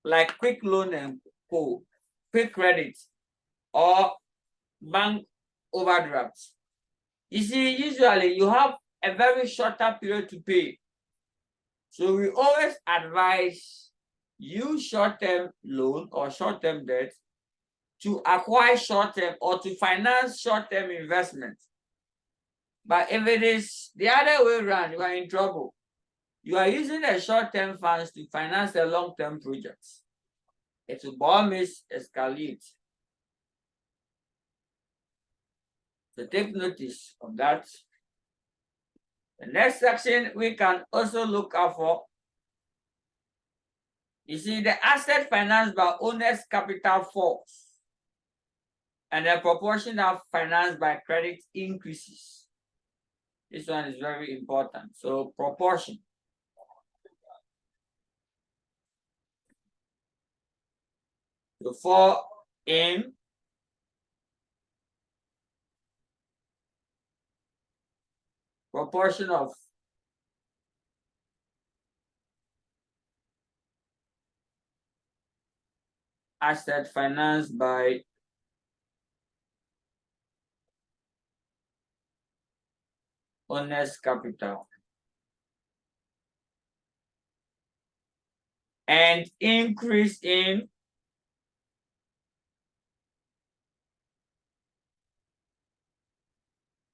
like quick loan and co, quick credit, or bank overdrafts, you see, usually you have a very shorter period to pay. So we always advise use short-term loan or short-term debt to acquire short-term or to finance short-term investments. But if it is the other way around, you are in trouble. You are using the short-term funds to finance the long-term projects. It will always escalate. So take notice of that. The next section we can also look out for. You see, the asset financed by owner's capital falls, and the proportion of financed by credit increases. This one is very important. So proportion. So for in proportion of asset financed by owner's capital and increase in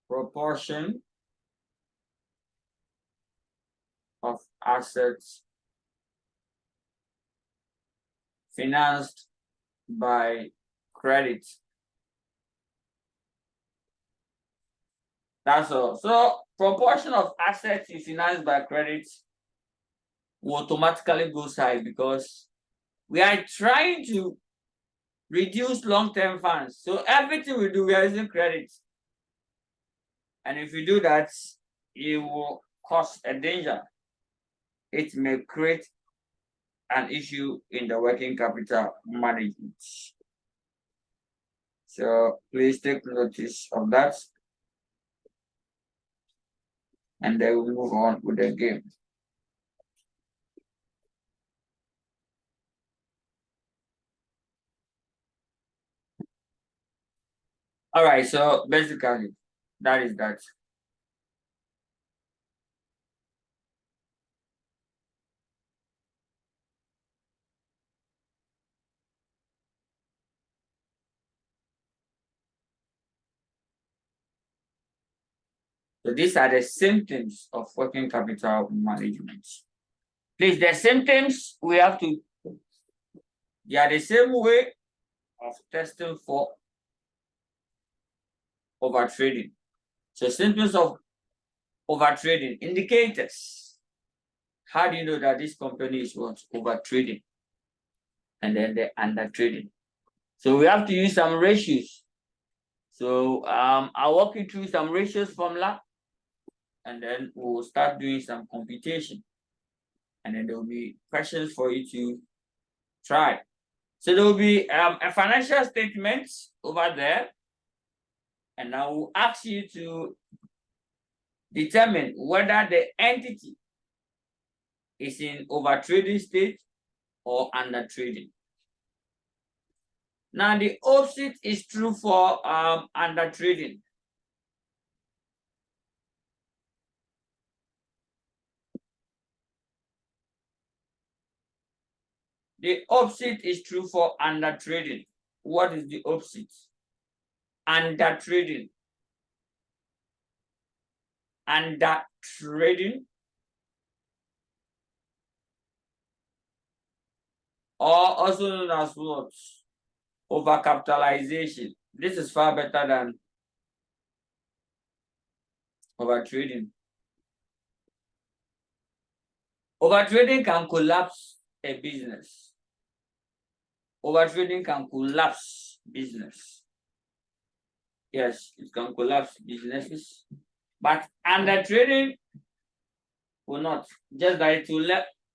proportion of assets financed by credit. That's all. So proportion of assets you finance by credit will automatically go high because we are trying to reduce long-term funds. So everything we do, we are using credit. And if you do that, it will cause a danger. It may create an issue in the working capital management. So please take notice of that. And then we'll move on with the game. All right, so basically, that is that. So these are the symptoms of working capital management. Please, the symptoms we have to, they are the same way of testing for overtrading. So symptoms of overtrading, indicators. How do you know that this company is what? Overtrading. And then the undertrading. So we have to use some ratios. So I'll walk you through some ratios formula, and then we'll start doing some computation. And then there will be questions for you to try. So there will be a financial statement over there, and I will ask you to determine whether the entity is in overtrading state or undertrading. Now the opposite is true for undertrading. The opposite is true for undertrading. What is the opposite? Undertrading. Undertrading, or also known as what? Overcapitalization. This is far better than overtrading. Overtrading can collapse a business. Overtrading can collapse business. Yes, it can collapse businesses. But undertrading will not. Just that it will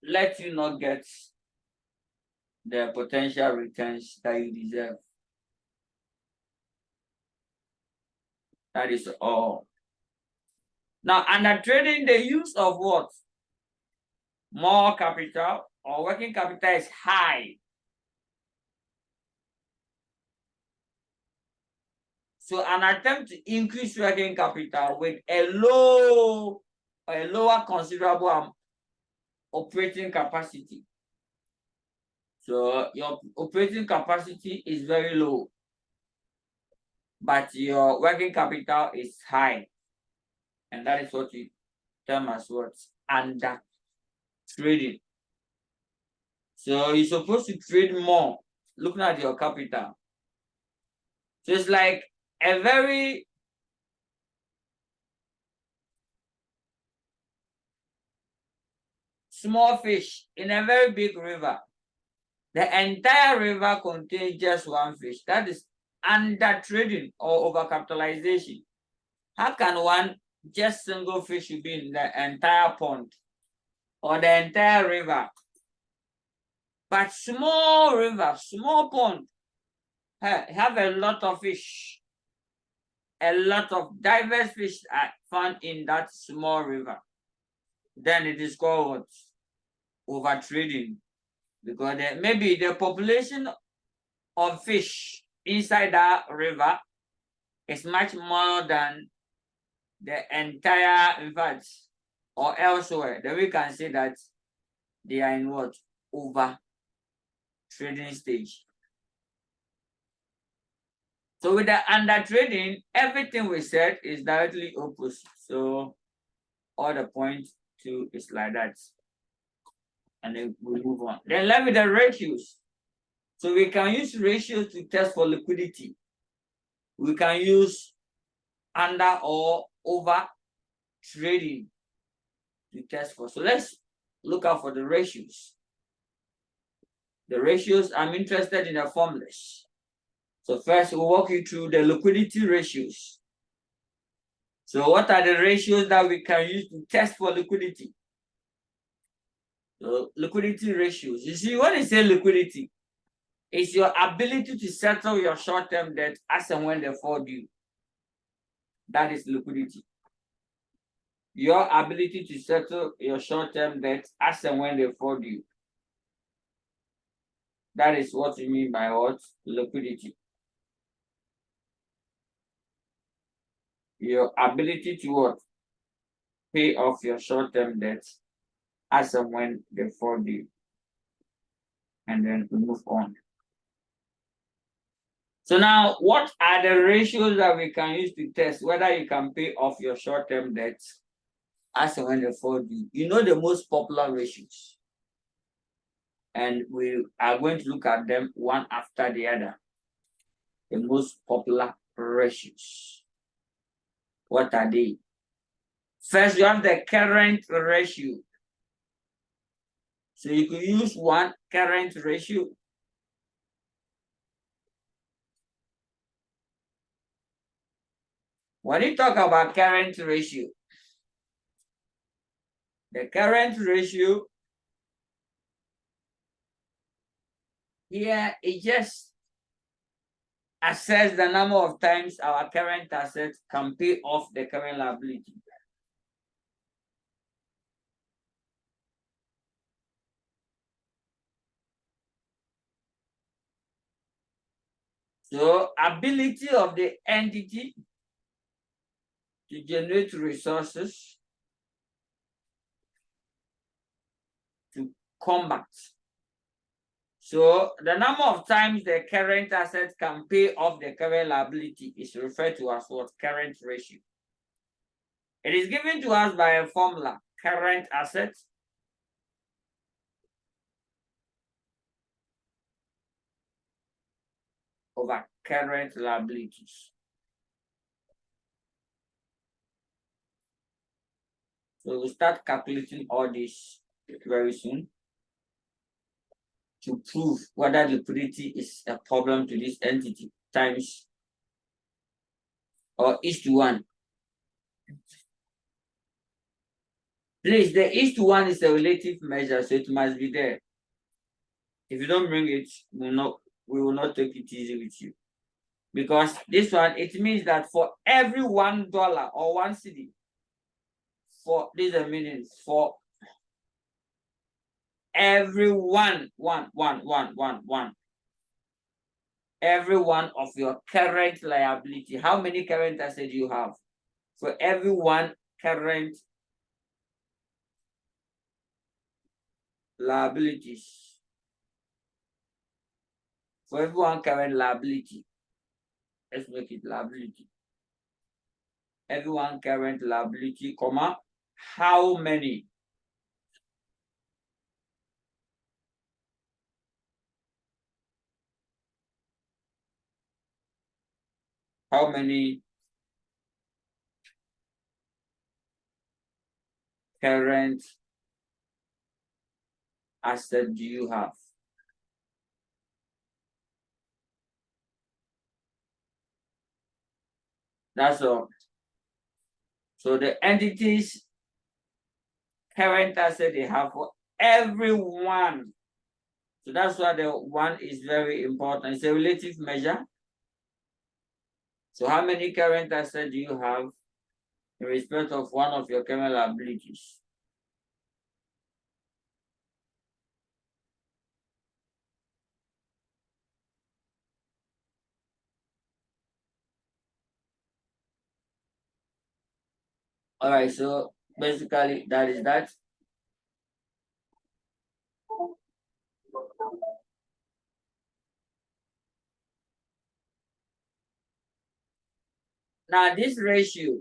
let you not get the potential returns that you deserve. That is all. Now, undertrading, the use of what? More capital or working capital is high. So an attempt to increase working capital with a lower considerable operating capacity. So your operating capacity is very low, but your working capital is high. And that is what we term as what? Under trading. So you're supposed to trade more looking at your capital. So it's like a very small fish in a very big river. The entire river contains just one fish. That is under trading or overcapitalization. How can one just single fish be in the entire pond or the entire river? But small river, small pond, have a lot of fish. A lot of diverse fish are found in that small river. Then it is called overtrading, because maybe the population of fish inside that river is much more than the entire, in fact, or elsewhere. Then we can say that they are in what? Over trading stage. So with the under trading, everything we said is directly opposite. So all the point two is like that. And then we move on. Then let me the ratios. So we can use ratios to test for liquidity. We can use under or over trading to test for. So let's look out for the ratios. The ratios, I'm interested in the formulas. So first we'll walk you through the liquidity ratios. So what are the ratios that we can use to test for liquidity? So liquidity ratios. You see, when you say liquidity, it's your ability to settle your short-term debt as and when they fall due. That is liquidity. Your ability to settle your short-term debt as and when they fall due. That is what we mean by what? Liquidity. your ability to what? Pay off your short-term debts as and when they fall due. And then we move on. So now, what are the ratios that we can use to test whether you can pay off your short-term debts as and when they fall due? You know the most popular ratios. And we are going to look at them one after the other. The most popular ratios. What are they? First, you have the current ratio. So you could use one current ratio. When you talk about current ratio, the current ratio here it just assess the number of times our current assets can pay off the current liability. So ability of the entity to generate resources to combat. So the number of times the current asset can pay off the current liability is referred to as what? Current ratio. It is given to us by a formula, current assets over current liabilities. So we'll start calculating all this very soon to prove whether liquidity is a problem to this entity times or is to one. Please, the is to one is a relative measure, so it must be there. If you don't bring it, we will not take it easy with you. Because this one, it means that for every $1 or 1 cedi, for this a meaning, for every every one of your current liability. How many current assets do you have? For every one current liabilities. For every one current liability. Let's make it liability. Every one current liability, comma, how many? How many current assets do you have? That's all. So the entities current asset they have for everyone. So that's why the one is very important. It's a relative measure. So how many current assets do you have in respect of one of your current liabilities? All right, so basically that is that. Now this ratio,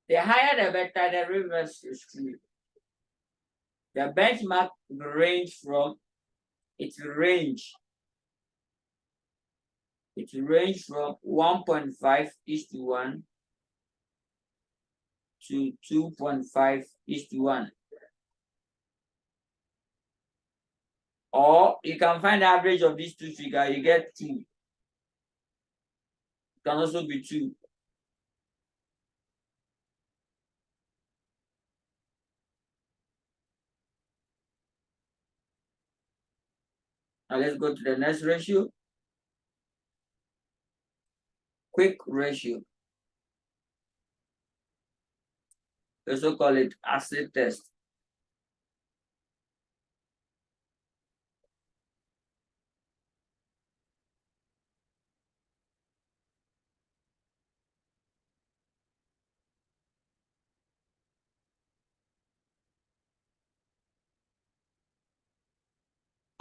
the higher the better, the reverse is true. The benchmark range from its range from 1.5:1 to 2.5:1. Or you can find the average of these two figures, you get 2. It can also be 2. Now let's go to the next ratio. Quick ratio. We also call it acid test.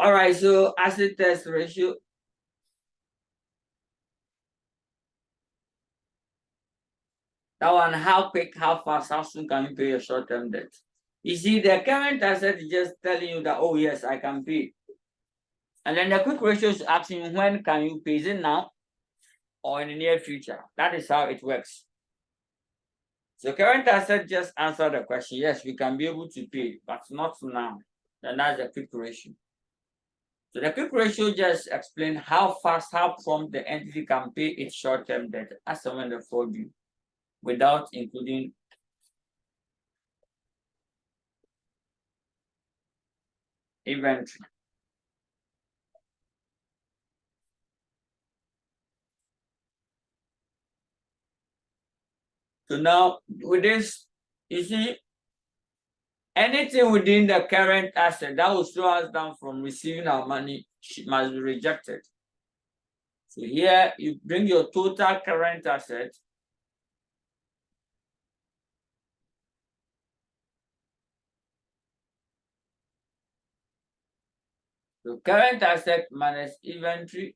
All right, so asset test ratio. That one, how quick, how fast, how soon can you pay your short-term debt? You see, the current asset is just telling you that, oh yes, I can pay. And then the quick ratio is asking when can you pay? Is it now or in the near future? That is how it works. So current asset just answer the question. Yes, we can be able to pay, but not now. Then that's the quick ratio. So the quick ratio just explain how fast, how prompt the entity can pay its short-term debt as and when they fall due, without including inventory. So now with this, you see, anything within the current asset that will slow us down from receiving our money must be rejected. So here you bring your total current asset so current asset minus inventory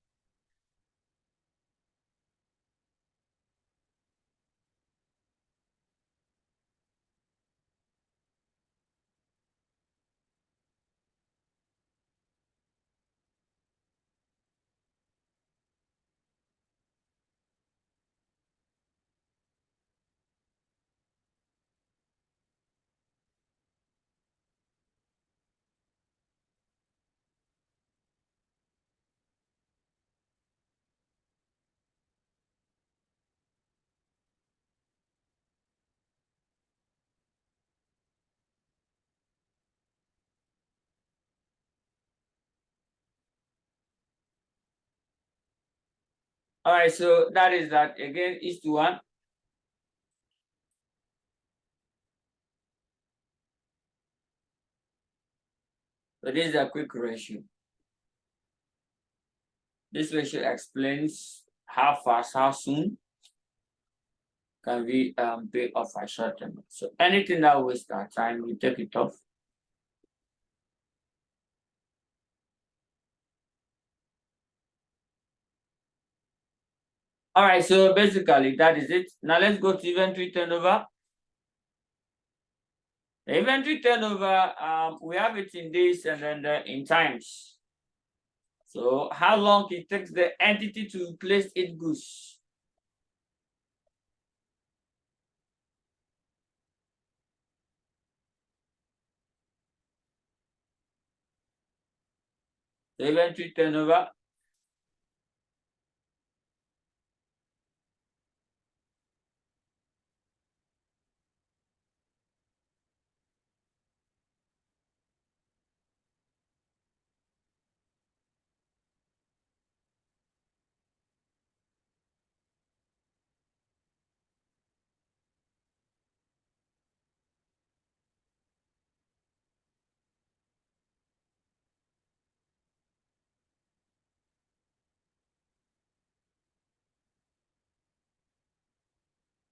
All right, so that is that again is to one. So this is a quick ratio. This ratio explains how fast, how soon can we pay off our short term. So anything that wastes our time, we take it off. All right, so basically that is it. Now let's go to inventory turnover. The inventory turnover, we have it in days and then in times. So how long it takes the entity to place its goods. The inventory turnover.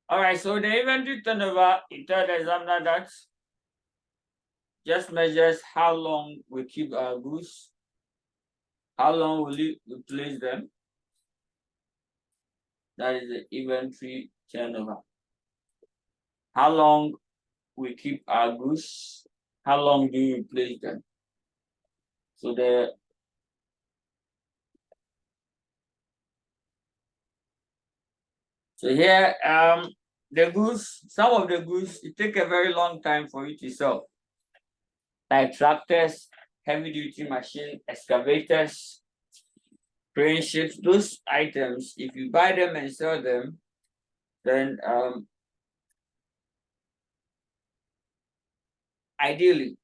All right, so the inventory turnover, it tells the examiner that just measures how long we keep our goods, how long will we place them. That is the inventory turnover. How long we keep our goods, how long do you place them? So here the goods, some of the goods, it take a very long time for you to sell. Like tractors, heavy duty machine, excavators, crane ships, those items, if you buy them and sell them, then ideally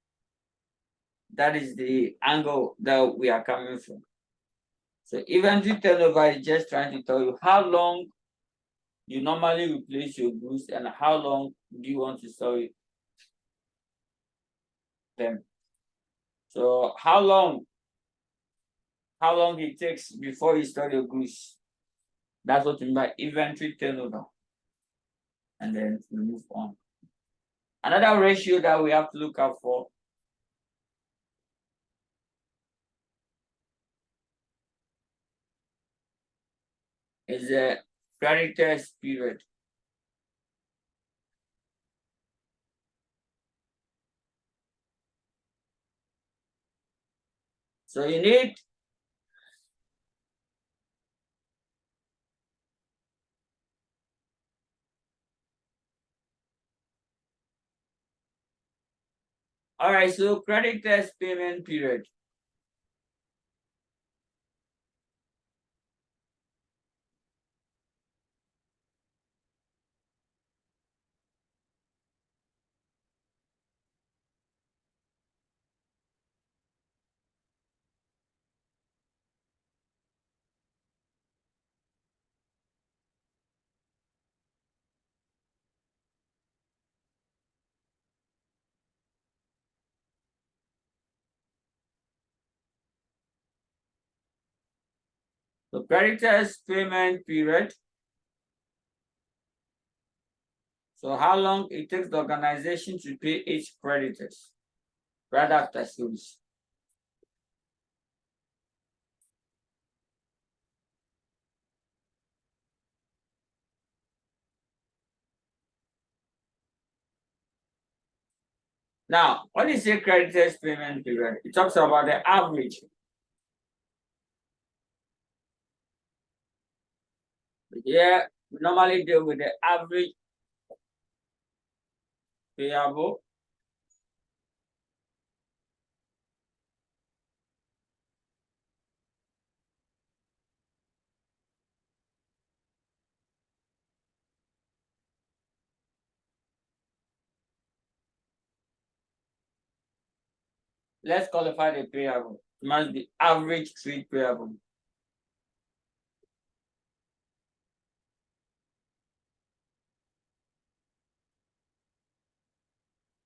that is the angle that we are coming from. So inventory turnover is just trying to tell you how long you normally replace your goods and how long do you want to sell them. So how long it takes before you sell your goods. That's what we mean by inventory turnover. And then we move on. Another ratio that we have to look out for is a creditors period. So you need all right, so creditors payment period. So creditors payment period. So how long it takes the organization to pay each creditors right after sales. Now, when you say creditors payment period, it talks about the average. Here, we normally deal with the average payable. Let's qualify the payable. It must be average trade payable.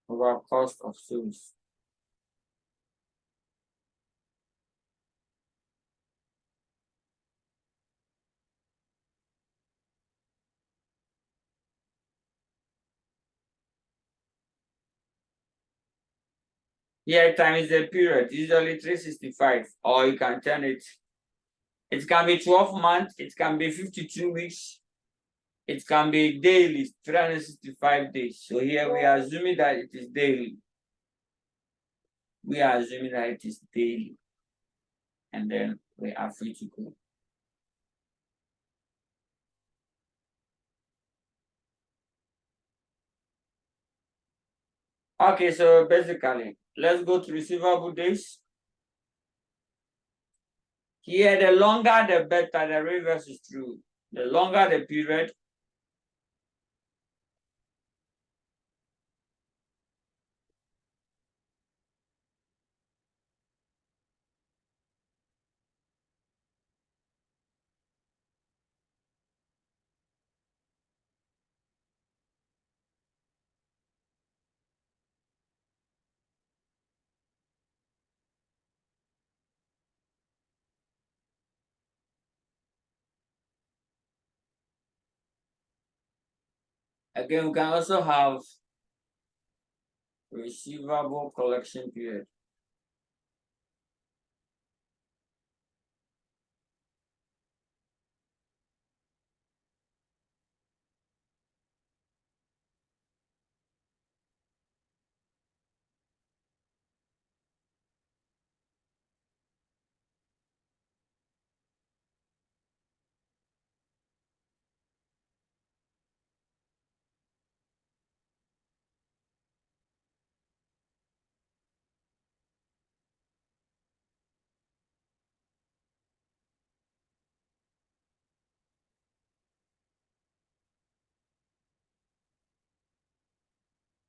Over cost of sales. Here, time is the period, usually 365, or you can turn it. It can be 12 months, it can be 52 weeks, it can be daily, 365 days. So here we are assuming that it is daily. We are assuming that it is daily. And then we are free to go. Okay, so basically, let's go to receivable days. Here, the longer the better, the reverse is true. The longer the period, again, we can also have receivable collection period.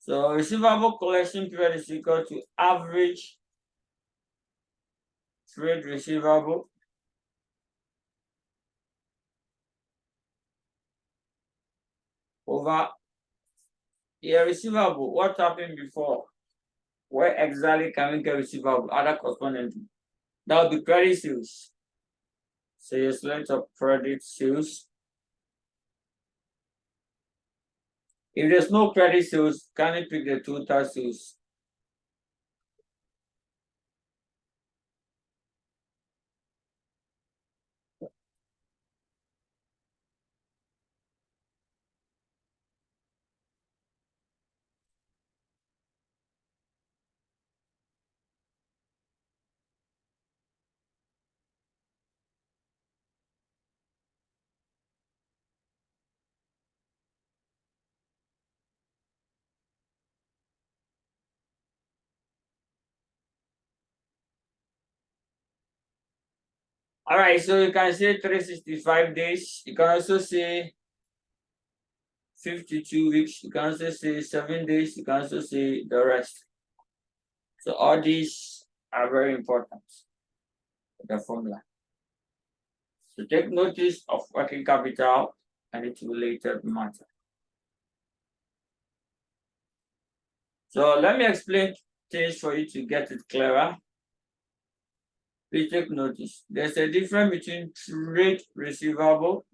So receivable collection period is equal to average trade receivable over here receivable. What happened before? Where exactly can we get receivable? Other correspondent. That would be credit sales. So you select of credit sales. If there's no credit sales, can you pick the total sales? All right, so you can say 365 days. You can also say 52 weeks. You can also say 7 days. You can also say the rest. So all these are very important, the formula. So take notice of working capital and its related matter. So let me explain things for you to get it clearer. Please take notice. There's a difference between trade receivable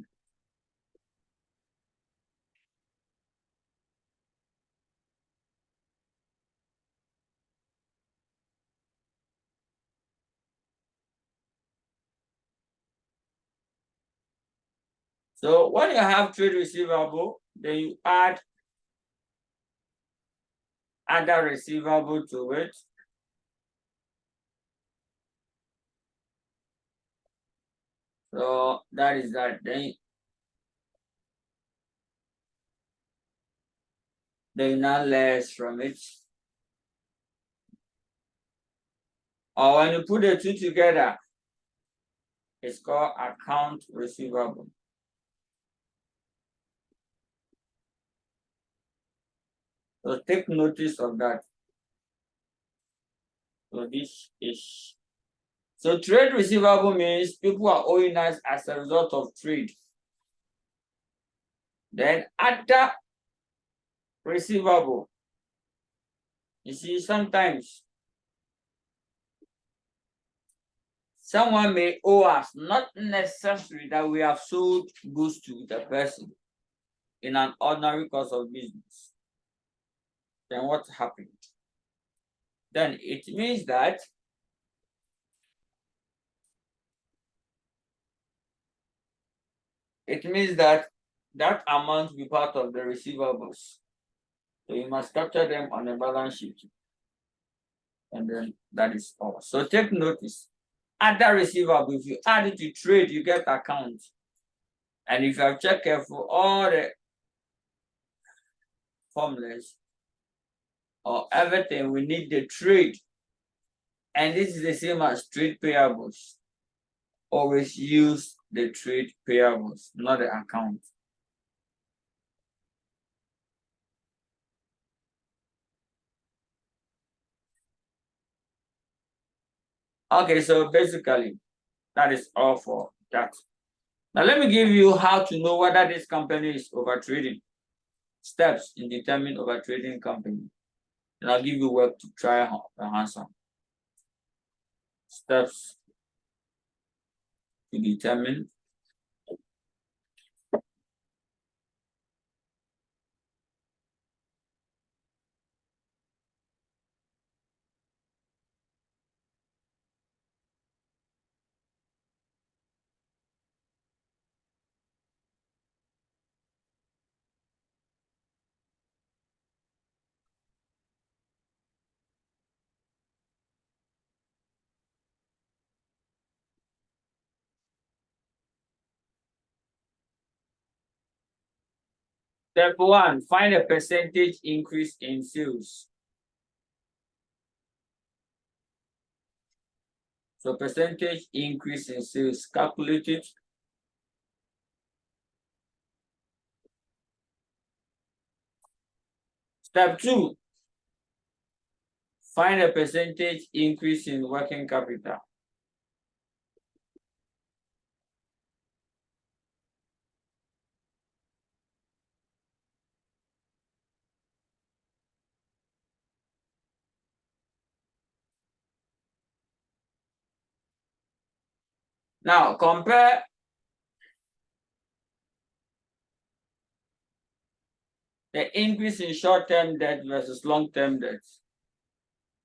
so when you have trade receivable, then you add other receivable to it. So that is that. Then you now less from it. Or when you put the two together, it's called account receivable. So take notice of that. So this is so trade receivable means people are owing us as a result of trade. Then other receivable. You see, sometimes someone may owe us, not necessarily that we have sold goods to the person in an ordinary course of business. Then what happened? Then it means that that amount will be part of the receivables. So you must capture them on the balance sheet. And then that is all. So take notice. Other receivable, if you add it to trade, you get account. And if you have checked careful all the formulas or everything, we need the trade. And this is the same as trade payables. Always use the trade payables, not the account. Okay, so basically, that is all for that. Now let me give you how to know whether this company is overtrading. Steps in determining overtrading company. And I'll give you work to try and answer. Steps to determine Step 1, find a percentage increase in sales. So percentage increase in sales, calculate it. Step 2, find a percentage increase in working capital. Now compare the increase in short-term debt versus long-term debt.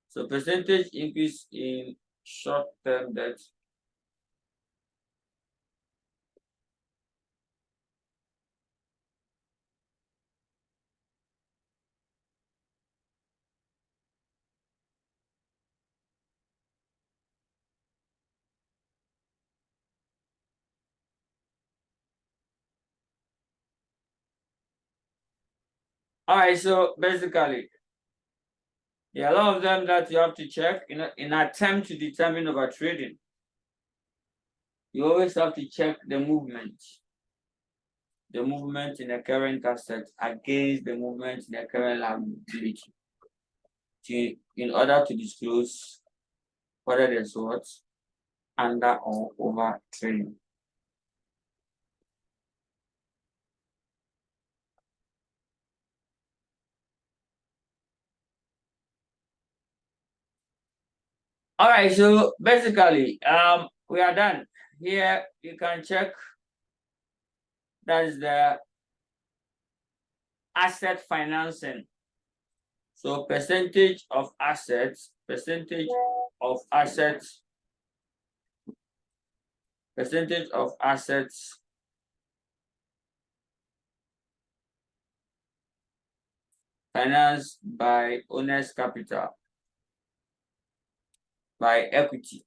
So percentage increase in short-term debt. All right, so basically, there are a lot of them that you have to check in an attempt to determine overtrading. you always have to check the movement in the current asset against the movement in the current liability in order to disclose whether there's what under or over trading. All right, so basically, we are done. Here you can check that is the asset financing. So percentage of assets, percentage of assets financed by owner's capital, by equity.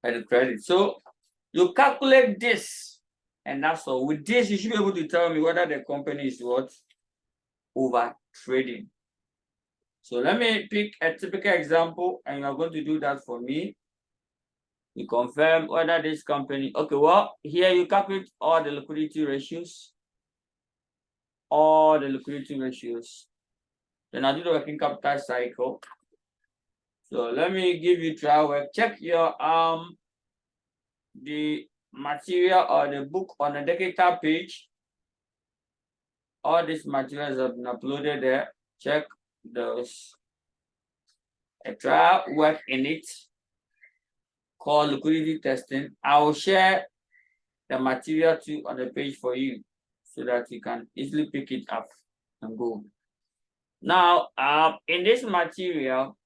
By the credit. So you calculate this, and that's all. With this, you should be able to tell me whether the company is what over trading. So let me pick a typical example, and you're going to do that for me. You confirm whether this company, okay, well, here you calculate all the liquidity ratios. Then I do the working capital cycle. So let me give you trial work. Check your the material or the book on the data page. All these materials have been uploaded there. Check those. A trial work in it called liquidity testing. I will share the material too on the page for you so that you can easily pick it up and go. Now, in this material,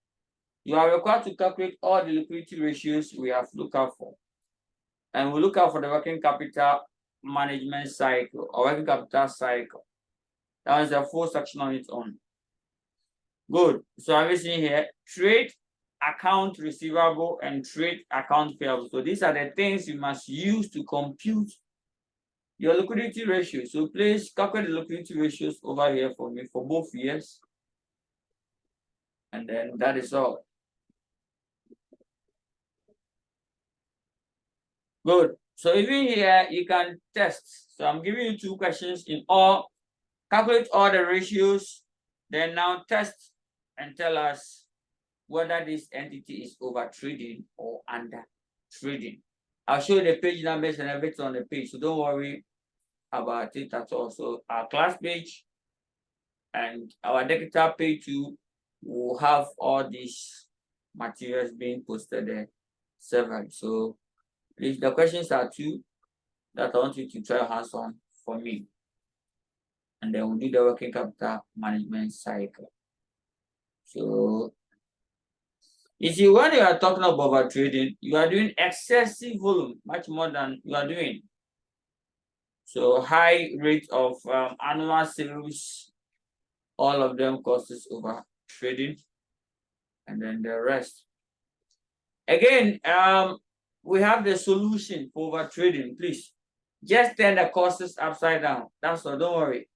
you are required to calculate all the liquidity ratios we have looked out for. And we look out for the working capital management cycle or working capital cycle. That is a full section on its own. Good. So everything here, trade account receivable and trade account payable. So these are the things you must use to compute your liquidity ratio. So please calculate the liquidity ratios over here for me for both years. And then that is all. Good. So even here, you can test. So I'm giving you 2 questions in all. Calculate all the ratios, then now test and tell us whether this entity is over trading or under trading. I'll show you the page numbers and everything on the page, so don't worry about it at all. So our class page and our digital page too will have all these materials being posted there several. So if the questions are 2 that I want you to try your hands on for me. And then we'll do the working capital management cycle. So you see, when you are talking about trading, you are doing excessive volume, much more than you are doing. So high rate of annual sales, all of them causes over trading, and then the rest. Again, we have the solution for over trading. Please just turn the causes upside down. That's all. Don't worry.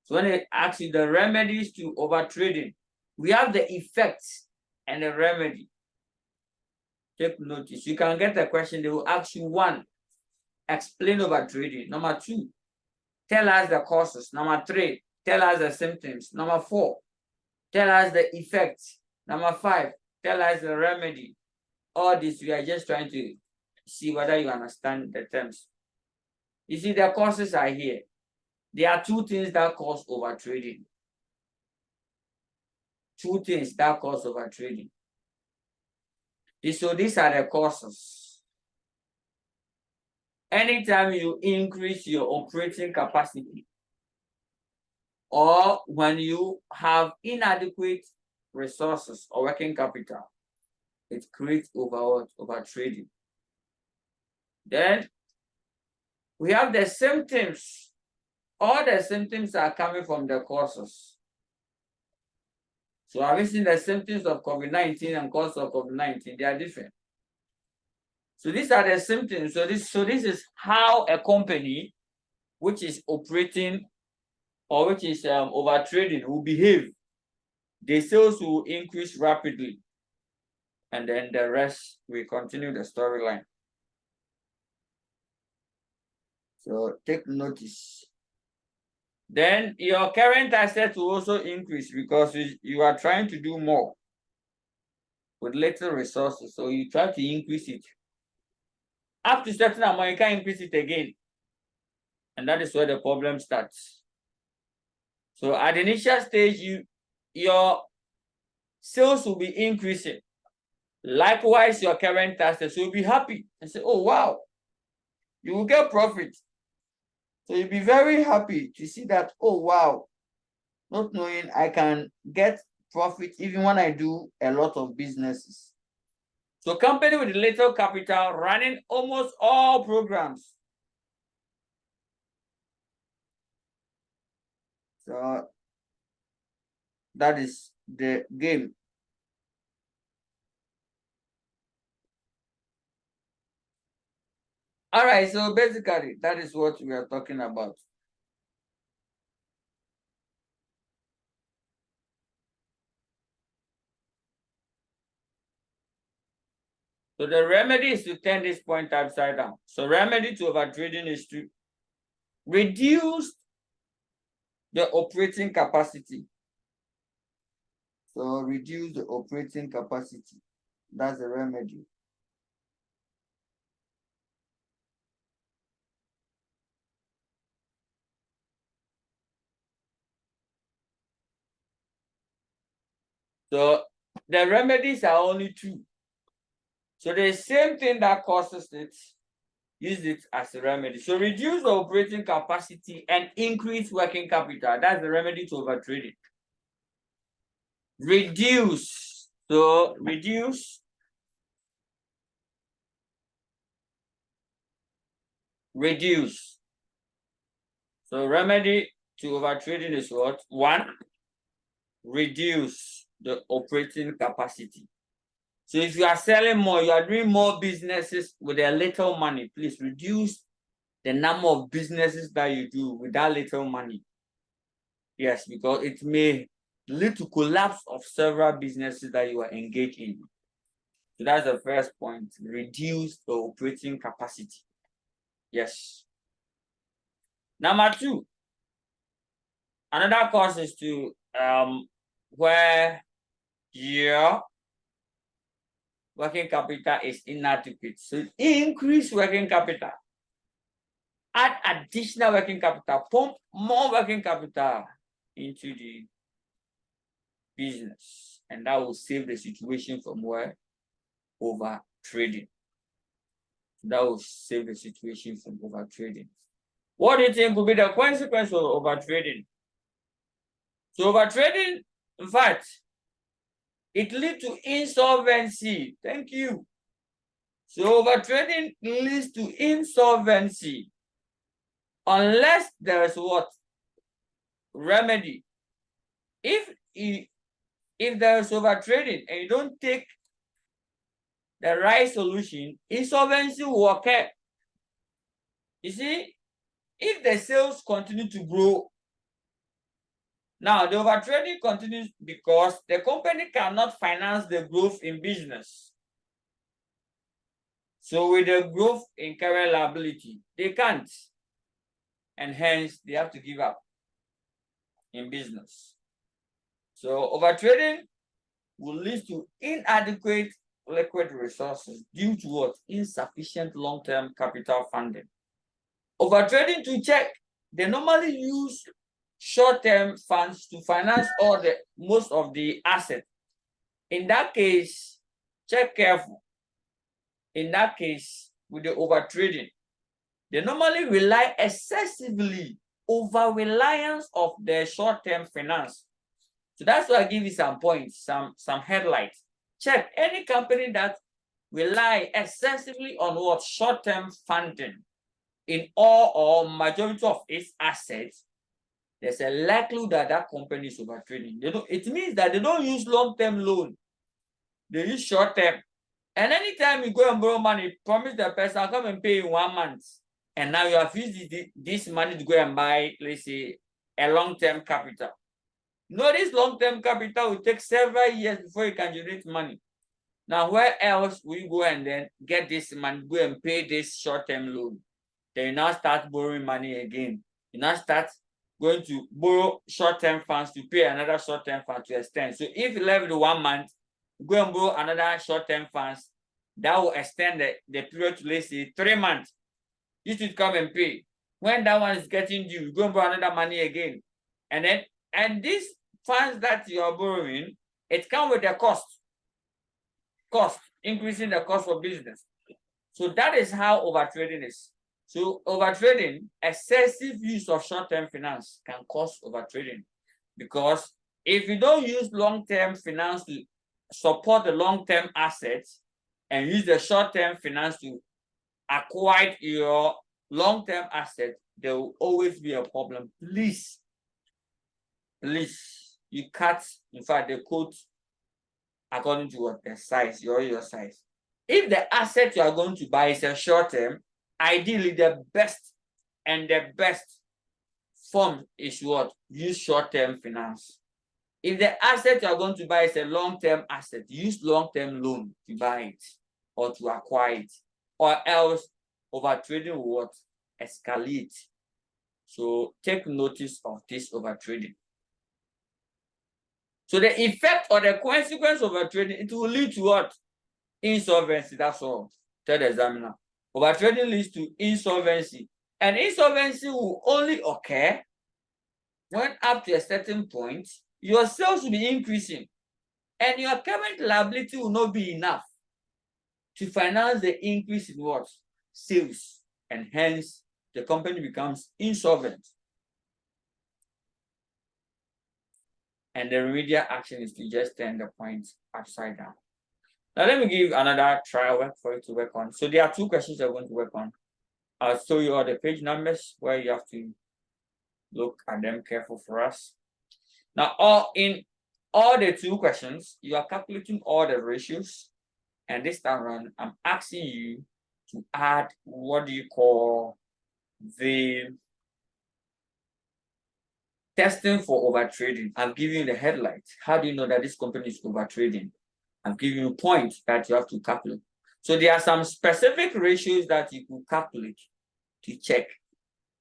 So when they ask you the remedies to over trading, we have the effects and the remedy. Take notice. You can get a question. They will ask you 1, explain over trading. Number 2, tell us the causes. Number 3, tell us the symptoms. Number 4, tell us the effects. Number 5, tell us the remedy. All this, we are just trying to see whether you understand the terms. You see, the causes are here. There are 2 things that cause over trading. 2 things that cause over trading. So these are the causes. Anytime you increase your operating capacity, or when you have inadequate resources or working capital, it creates over trading. Then we have the symptoms. All the symptoms are coming from the causes. So have you seen the symptoms of COVID-19 and cause of COVID-19? They are different. So these are the symptoms. So this is how a company which is operating or which is over trading will behave the sales will increase rapidly. And then the rest, we continue the storyline. So take notice. Then your current assets will also increase because you are trying to do more with little resources. So you try to increase it. Up to certain amount, you can increase it again. And that is where the problem starts. So at the initial stage, your sales will be increasing. Likewise, your current assets will be happy and say, oh, wow, you will get profit. So you'll be very happy to see that, oh, wow, not knowing I can get profit even when I do a lot of businesses. So company with little capital running almost all programs. So that is the game. All right, so basically that is what we are talking about. So the remedy is to turn this point upside down. So remedy to overtrading is to reduce the operating capacity. So reduce the operating capacity. That's the remedy. So the remedies are only two. So the same thing that causes it, use it as a remedy. So reduce the operating capacity and increase working capital. That's the remedy to overtrading. Reduce. So reduce. Reduce. So remedy to overtrading is what? One, reduce the operating capacity. So if you are selling more, you are doing more businesses with a little money, please reduce the number of businesses that you do with that little money. Yes, because it may lead to collapse of several businesses that you are engaged in. So that's the first point, reduce the operating capacity. Yes. Number two, another cause is to where your working capital is inadequate. So increase working capital. Add additional working capital, pump more working capital into the business. And that will save the situation from where? Over trading. That will save the situation from over trading. What do you think will be the consequence of over trading? So over trading, in fact, it leads to insolvency. Thank you. So over trading leads to insolvency unless there is what? Remedy. If there is over trading and you don't take the right solution, insolvency will occur. You see, if the sales continue to grow, now the overtrading continues because the company cannot finance the growth in business. So with the growth in current liability, they can't. And hence they have to give up in business. So overtrading will lead to inadequate liquid resources due to what? Insufficient long-term capital funding. Overtrading to check, they normally use short-term funds to finance most of the assets. In that case, check careful. In that case, with the overtrading, they normally rely excessively over reliance of the short-term finance. So that's why I give you some points, some headlights. Check any company that rely excessively on what? Short-term funding in all or majority of its assets, there's a likelihood that that company is overtrading. It means that they don't use long-term loan. They use short-term. And anytime you go and borrow money, promise the person, I'll come and pay in 1 month. And now you have used this money to go and buy, let's say, a long-term capital. No, this long-term capital will take several years before you can generate money. Now, where else will you go and then get this money, go and pay this short-term loan? Then you now start borrowing money again. You now start going to borrow short-term funds to pay another short-term fund to extend. So if you left 1 month, go and borrow another short-term funds, that will extend the period to, let's say, 3 months. You should come and pay. When that one is getting due, you go and borrow another money again. And these funds that you are borrowing, it comes with a cost, increasing the cost of business. So that is how overtrading is. So overtrading, excessive use of short-term finance can cause overtrading, because if you don't use long-term finance to support the long-term assets and use the short-term finance to acquire your long-term assets, there will always be a problem. Please, you cut, in fact, the quote according to what the size, your size. If the asset you are going to buy is a short-term, ideally the best form is what? Use short-term finance. If the asset you are going to buy is a long-term asset, use long-term loan to buy it or to acquire it, or else overtrading will what? Escalate. So take notice of this overtrading. So the effect or the consequence of overtrading, it will lead to what? Insolvency. That's all. Tell the examiner. Overtrading leads to insolvency. And insolvency will only occur when, up to a certain point, your sales will be increasing and your current liability will not be enough to finance the increase in what? Sales. And hence, the company becomes insolvent. And the remedial action is to just turn the points upside down. Now, let me give another trial work for you to work on. So there are 2 questions you're going to work on. I'll show you all the page numbers where you have to look at them careful for us. Now, in all the 2 questions, you are calculating all the ratios. And this time around, I'm asking you to add what do you call the testing for overtrading. I'm giving you the headlights. How do you know that this company is overtrading? I'm giving you points that you have to calculate. So there are some specific ratios that you could calculate to check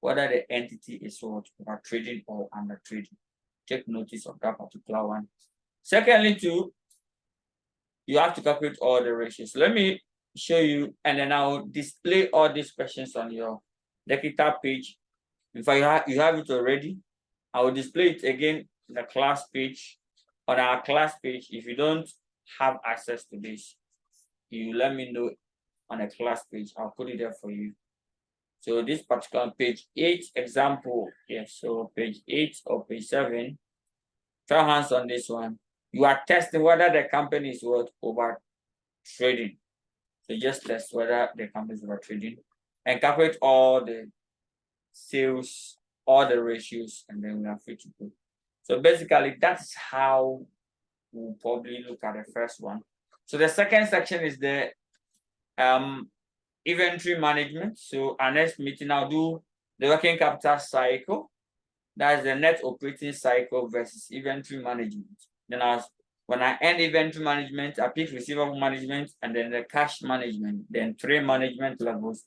whether the entity is what, overtrading or undertrading. Take notice of that particular one. Secondly, too, you have to calculate all the ratios. Let me show you, and then I'll display all these questions on your Lekita page. In fact, you have it already. I will display it again in the class page. On our class page, if you don't have access to this, you let me know on the class page. I'll put it there for you. So this particular page 8 example, yes, so page 8 or page 7, try hands on this one. You are testing whether the company is what? Over trading. So just test whether the company is over trading and calculate all the sales, all the ratios, and then we are free to go. So basically, that's how we'll probably look at the first one. So the second section is the inventory management. So our next meeting, I'll do the working capital cycle. That's the net operating cycle versus inventory management. Then when I end inventory management, I pick receivable management and then the cash management, then 3 management levels,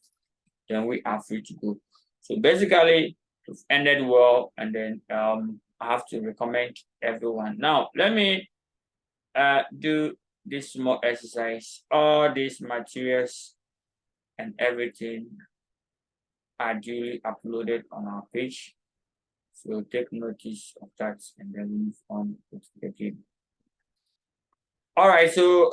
then we are free to go. So basically, we've ended well, and then I have to recommend everyone. Now, let me do this small exercise. All these materials and everything are duly uploaded on our page. So take notice of that and then move on with the game. All right, so